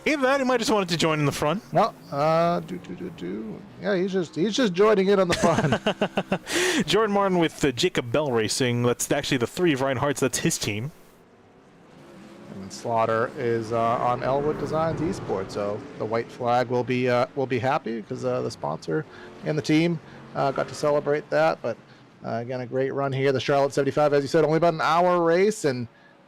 Either that, he might just wanted to join in the front. Well, yeah, he's just joining in on the fun. Jordan Martin with Jacob Bell Racing. That's actually the 3 of Ryan Hartz. That's his team. And Slaughter is on Elwood Designs Esports, so the white flag will be happy because the sponsor and the team got to celebrate that. But again, a great run here. The Charlotte 75, as you said, only about an hour race, and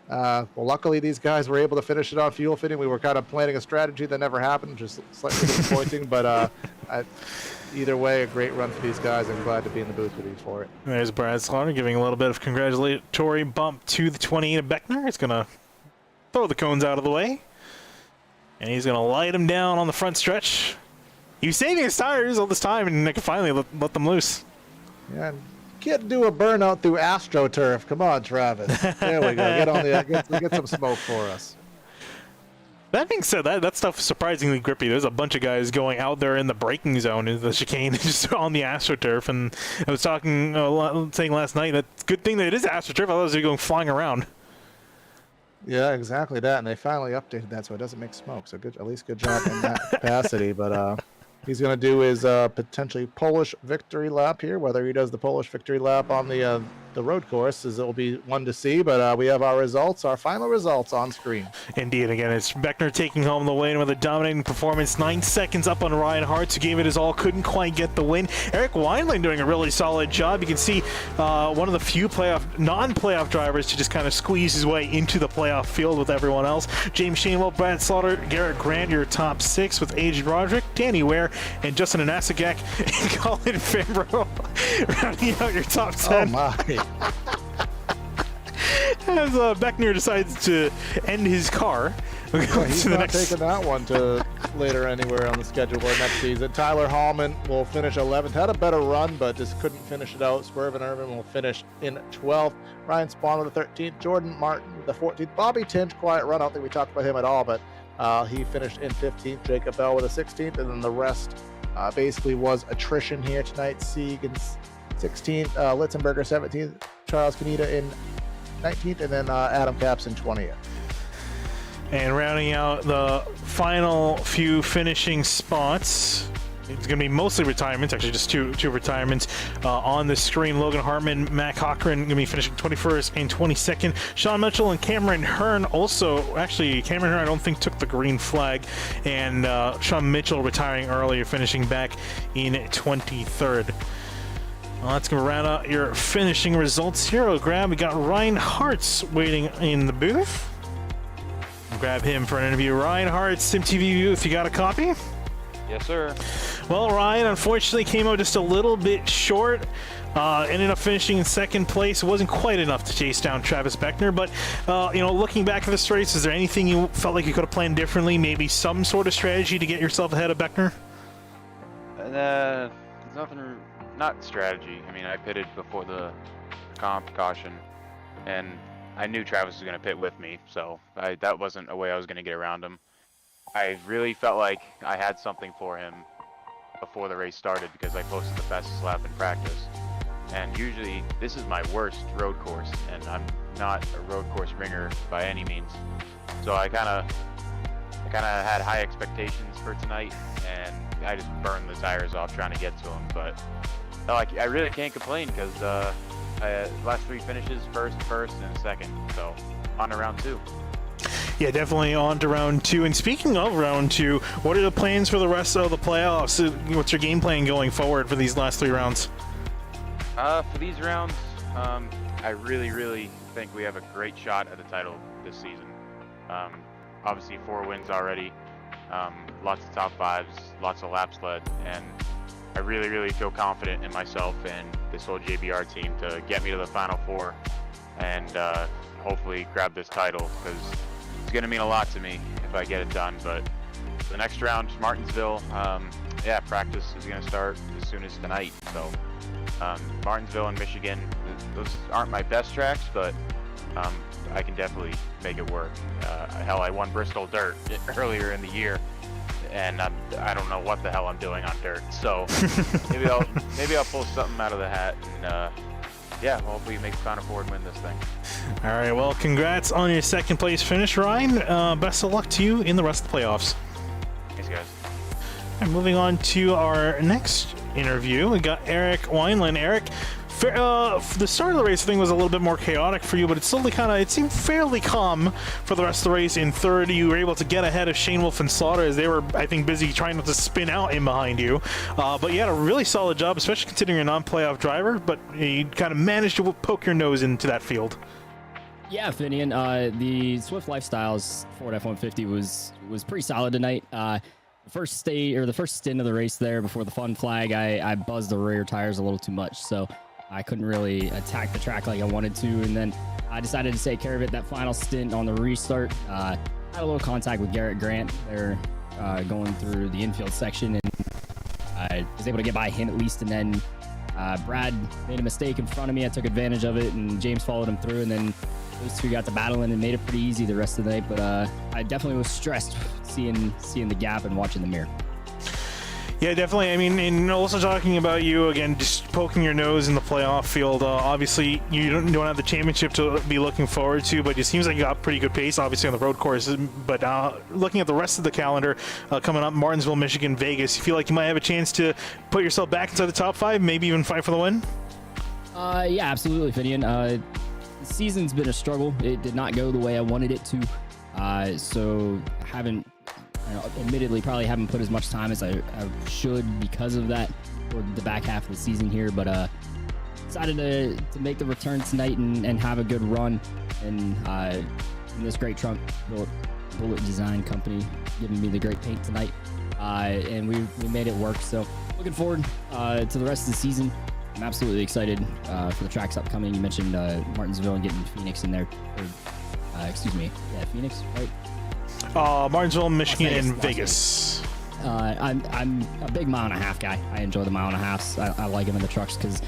well, luckily these guys were able to finish it on fuel fitting. We were kind of planning a strategy that never happened, just slightly disappointing. But either way, a great run for these guys. I'm glad to be in the booth with you for it. There's Brad Slaughter giving a little bit of congratulatory bump to the 28 of Beckner. It's going to throw the cones out of the way, and he's going to light him down on the front stretch. He was saving his tires all this time, and they could finally let them loose. Yeah, can't do a burnout through AstroTurf. Come on, Travis. There we go. Get on the get some smoke for us. That being said, that stuff's surprisingly grippy. There's a bunch of guys going out there in the braking zone in the chicane, just on the AstroTurf. And I was saying last night that good thing that it is AstroTurf. Otherwise, they're going flying around. Yeah, exactly that. And they finally updated that so it doesn't make smoke. So good, at least good job in that capacity. But he's going to do his potentially Polish victory lap here. Whether he does the Polish victory lap on the road course, it will be one to see. But we have our final results on screen. Indeed, again, it's Beckner taking home the win with a dominating performance. 9 seconds up on Ryan Hartz, who gave it his all, couldn't quite get the win. Eric Weinland doing a really solid job. You can see one of the few non-playoff drivers to just kind of squeeze his way into the playoff field with everyone else. James Shanewell, Brad Slaughter, Garrett Grant, your top 6 with Adrian Roderick, Danny Ware, and Justin Anasagak and Colin Fambro rounding out your top 10. Oh my. As Beckner decides to end his car. He's not taking that one to later anywhere on the schedule for next season. Tyler Hallman will finish 11th. Had a better run, but just couldn't finish it out. Swerve Irvin will finish in 12th. Ryan Swann with the 13th. Jordan Martin with the 14th. Bobby Tinch, quiet run. I don't think we talked about him at all, but he finished in 15th. Jacob Bell with a 16th, and then the rest basically was attrition here tonight. Seagans 16th, Litzenberger 17th, Charles Canita in 19th, and then Adam Capps in 20th. And rounding out the final few finishing spots, it's going to be mostly retirements, actually just two retirements on the screen. Logan Hartman, Matt Cochran going to be finishing 21st and 22nd. Sean Mitchell and Cameron Hearn also, actually Cameron Hearn I don't think took the green flag, and Sean Mitchell retiring earlier, finishing back in 23rd. Well, that's going to round out your finishing results here. We got Ryan Hartz waiting in the booth. We'll grab him for an interview. Ryan Hartz, SimTV booth, you got a copy? Yes, sir. Well, Ryan unfortunately came out just a little bit short. Ended up finishing in 2nd place. It wasn't quite enough to chase down Travis Beckner, but looking back at this race, is there anything you felt like you could have planned differently? Maybe some sort of strategy to get yourself ahead of Beckner? There's nothing. Not strategy. I mean, I pitted before the caution, and I knew Travis was going to pit with me, so that wasn't a way I was going to get around him. I really felt like I had something for him before the race started because I posted the fastest lap in practice. And usually, this is my worst road course, and I'm not a road course ringer by any means. So I kind of had high expectations for tonight, and I just burned the tires off trying to get to him, but I really can't complain because last 3 finishes, first, and second. So on to round 2. Yeah, definitely on to round 2. And speaking of round 2, what are the plans for the rest of the playoffs? What's your game plan going forward for these last 3 rounds? For these rounds, I really think we have a great shot at the title this season. Obviously 4 wins already, lots of top 5s, lots of laps led, and I really feel confident in myself and this whole JBR team to get me to the Final 4 and hopefully grab this title because it's going to mean a lot to me if I get it done. But the next round, Martinsville, practice is going to start as soon as tonight. So Martinsville and Michigan, those aren't my best tracks, but I can definitely make it work. Hell, I won Bristol Dirt earlier in the year, and I don't know what the hell I'm doing on dirt. So maybe I'll pull something out of the hat, and hopefully make the Final 4 and win this thing. All right, well, congrats on your 2nd place finish, Ryan. Best of luck to you in the rest of the playoffs. Thanks, guys. And moving on to our next interview, we got Eric Weinland. Eric, the start of the race, I think, was a little bit more chaotic for you, but it seemed fairly calm for the rest of the race. In 3rd, you were able to get ahead of Shane Wolf and Slaughter as they were, I think, busy trying not to spin out in behind you. But you had a really solid job, especially considering you're a non-playoff driver, but you kind of managed to poke your nose into that field. Yeah, Finian, the Swift Lifestyles Ford F-150 was pretty solid tonight. The first stint of the race there before the fun flag, I buzzed the rear tires a little too much, so I couldn't really attack the track like I wanted to, and then I decided to take care of it that final stint on the restart. Had a little contact with Garrett Grant. They're going through the infield section, and I was able to get by him at least, and then Brad made a mistake in front of me. I took advantage of it, and James followed him through, and then those two got to battling and made it pretty easy the rest of the night. But I definitely was stressed seeing the gap and watching the mirror. Yeah, definitely. I mean, and also talking about you again, just poking your nose in the playoff field. Obviously, you don't have the championship to be looking forward to, but it seems like you got pretty good pace, obviously, on the road courses. But looking at the rest of the calendar coming up, Martinsville, Michigan, Vegas, you feel like you might have a chance to put yourself back inside the top 5, maybe even fight for the win? Yeah, absolutely, Finian. The season's been a struggle. It did not go the way I wanted it to. So haven't. Admittedly, probably haven't put as much time as I should because of that for the back half of the season here, but decided to make the return tonight and have a good run. And in this great trunk, Bullet Design Company giving me the great paint tonight, and we made it work. So looking forward to the rest of the season. I'm absolutely excited for the tracks upcoming. You mentioned Martinsville and getting Phoenix in there. Phoenix, right? Martinsville, Michigan, and Vegas. Vegas. I'm a big mile and a half guy. I enjoy the mile and a halves. I like them in the trucks because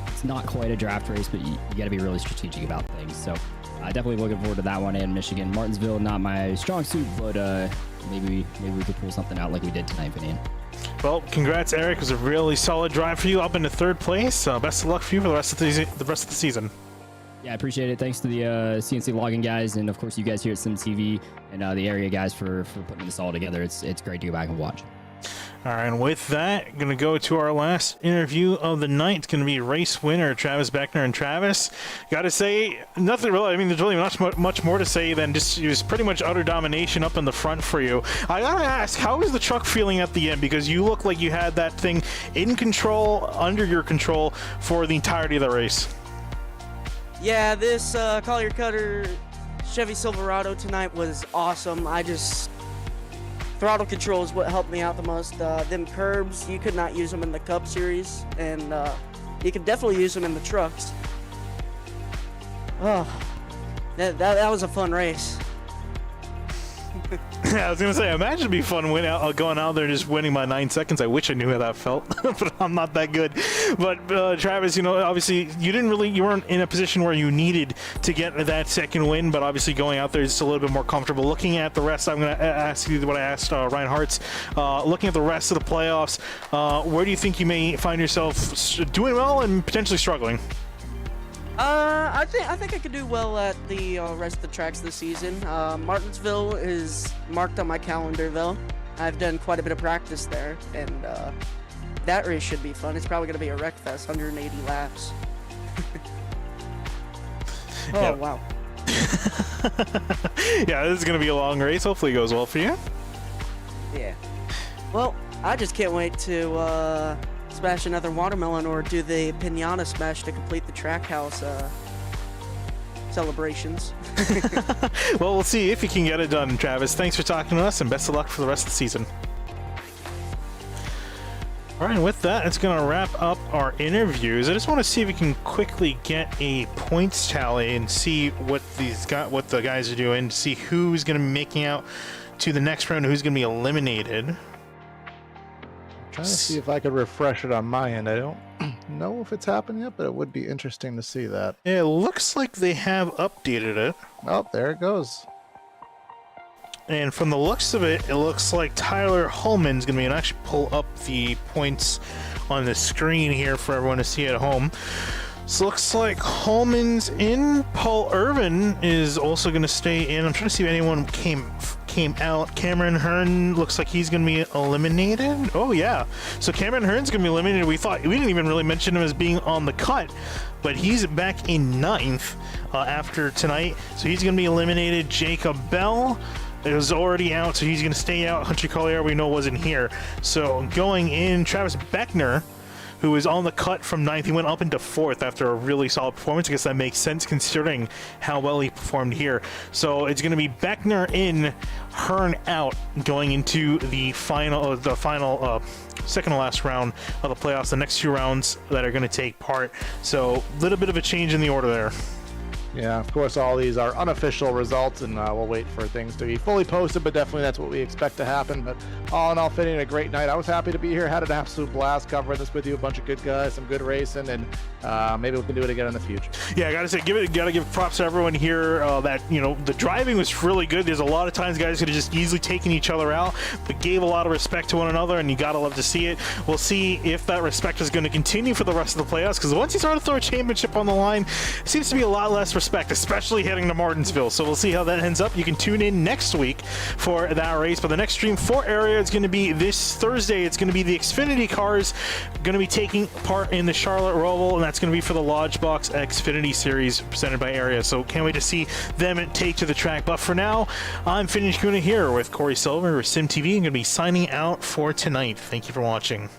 it's not quite a draft race, but you got to be really strategic about things. So definitely looking forward to that one. And Michigan, Martinsville, not my strong suit, but maybe we could pull something out like we did tonight, Finian. Well, congrats, Eric. It was a really solid drive for you, up into 3rd place. Best of luck for you for the rest of the season. Yeah, I appreciate it. Thanks to the CNC logging guys, and of course you guys here at SimTV and the area guys for putting this all together. It's great to go back and watch. All right, and with that, going to go to our last interview of the night. It's going to be race winner Travis Beckner. And Travis, got to say, nothing really. I mean, there's really not much more to say than just it was pretty much utter domination up in the front for you. I got to ask, how was the truck feeling at the end? Because you look like you had that thing in control, under your control for the entirety of the race. Yeah, this Collier Cutter Chevy Silverado tonight was awesome. Throttle control is what helped me out the most. Them curbs, you could not use them in the Cup Series, and you could definitely use them in the trucks. Oh, that was a fun race. Yeah, I was going to say, imagine it'd be fun going out there just winning by 9 seconds. I wish I knew how that felt, but I'm not that good. But Travis, obviously you weren't in a position where you needed to get that second win, but obviously going out there just a little bit more comfortable. Looking at the rest, I'm going to ask you what I asked Ryan Hartz. Looking at the rest of the playoffs, where do you think you may find yourself doing well and potentially struggling? I think I could do well at the rest of the tracks this season. Martinsville is marked on my calendar, though. I've done quite a bit of practice there, and that race should be fun. It's probably going to be a wreck fest, 180 laps. Oh, yeah. Wow. Yeah, this is going to be a long race. Hopefully it goes well for you. Yeah. Well, I just can't wait to smash another watermelon or do the pinata smash to complete the track house celebrations. Well, we'll see if you can get it done, Travis. Thanks for talking to us, and best of luck for the rest of the season. All right, and with that, it's going to wrap up our interviews. I just want to see if we can quickly get a points tally and see what the guys are doing, to see who's going to be making out to the next round, who's going to be eliminated. Trying to see if I could refresh it on my end. I don't know if it's happened yet, but it would be interesting to see that. It looks like they have updated it. Oh, there it goes. And from the looks of it, it looks like Tyler Holman's going to be, and actually pull up the points on the screen here for everyone to see at home. So looks like Holman's in. Paul Irvin is also going to stay in. I'm trying to see if anyone came out. Cameron Hearn looks like he's going to be eliminated. Oh yeah, so Cameron Hearn's going to be eliminated. We didn't even really mention him as being on the cut, but he's back in 9th after tonight. So he's going to be eliminated. Jacob Bell is already out, so he's going to stay out. Hunter Collier, we know, wasn't here. So going in, Travis Beckner, who is on the cut from 9th. He went up into 4th after a really solid performance. I guess that makes sense considering how well he performed here. So it's going to be Beckner in, Hearn out, going into the final second to last round of the playoffs, the next 2 rounds that are going to take part. So a little bit of a change in the order there. Yeah, of course, all these are unofficial results, and we'll wait for things to be fully posted, but definitely that's what we expect to happen. But all in all, Finian, a great night. I was happy to be here, had an absolute blast covering this with you. A bunch of good guys, some good racing, and maybe we can do it again in the future. Yeah, I gotta say, gotta give props to everyone here. That the driving was really good. There's a lot of times guys could have just easily taken each other out, but gave a lot of respect to one another, and you gotta love to see it. We'll see if that respect is going to continue for the rest of the playoffs, because once you start to throw a championship on the line, it seems to be a lot less respect, especially heading to Martinsville. So we'll see how that ends up. You can tune in next week for that race. But the next Stream 4 area is going to be this Thursday. It's going to be the Xfinity cars going to be taking part in the Charlotte Roval, and that's going to be for the Lodge Box Xfinity Series presented by Area. So can't wait to see them take to the track. But for now, I'm Finian Kuna here with Corey Silver with Sim TV. I'm going to be signing out for tonight. Thank you for watching.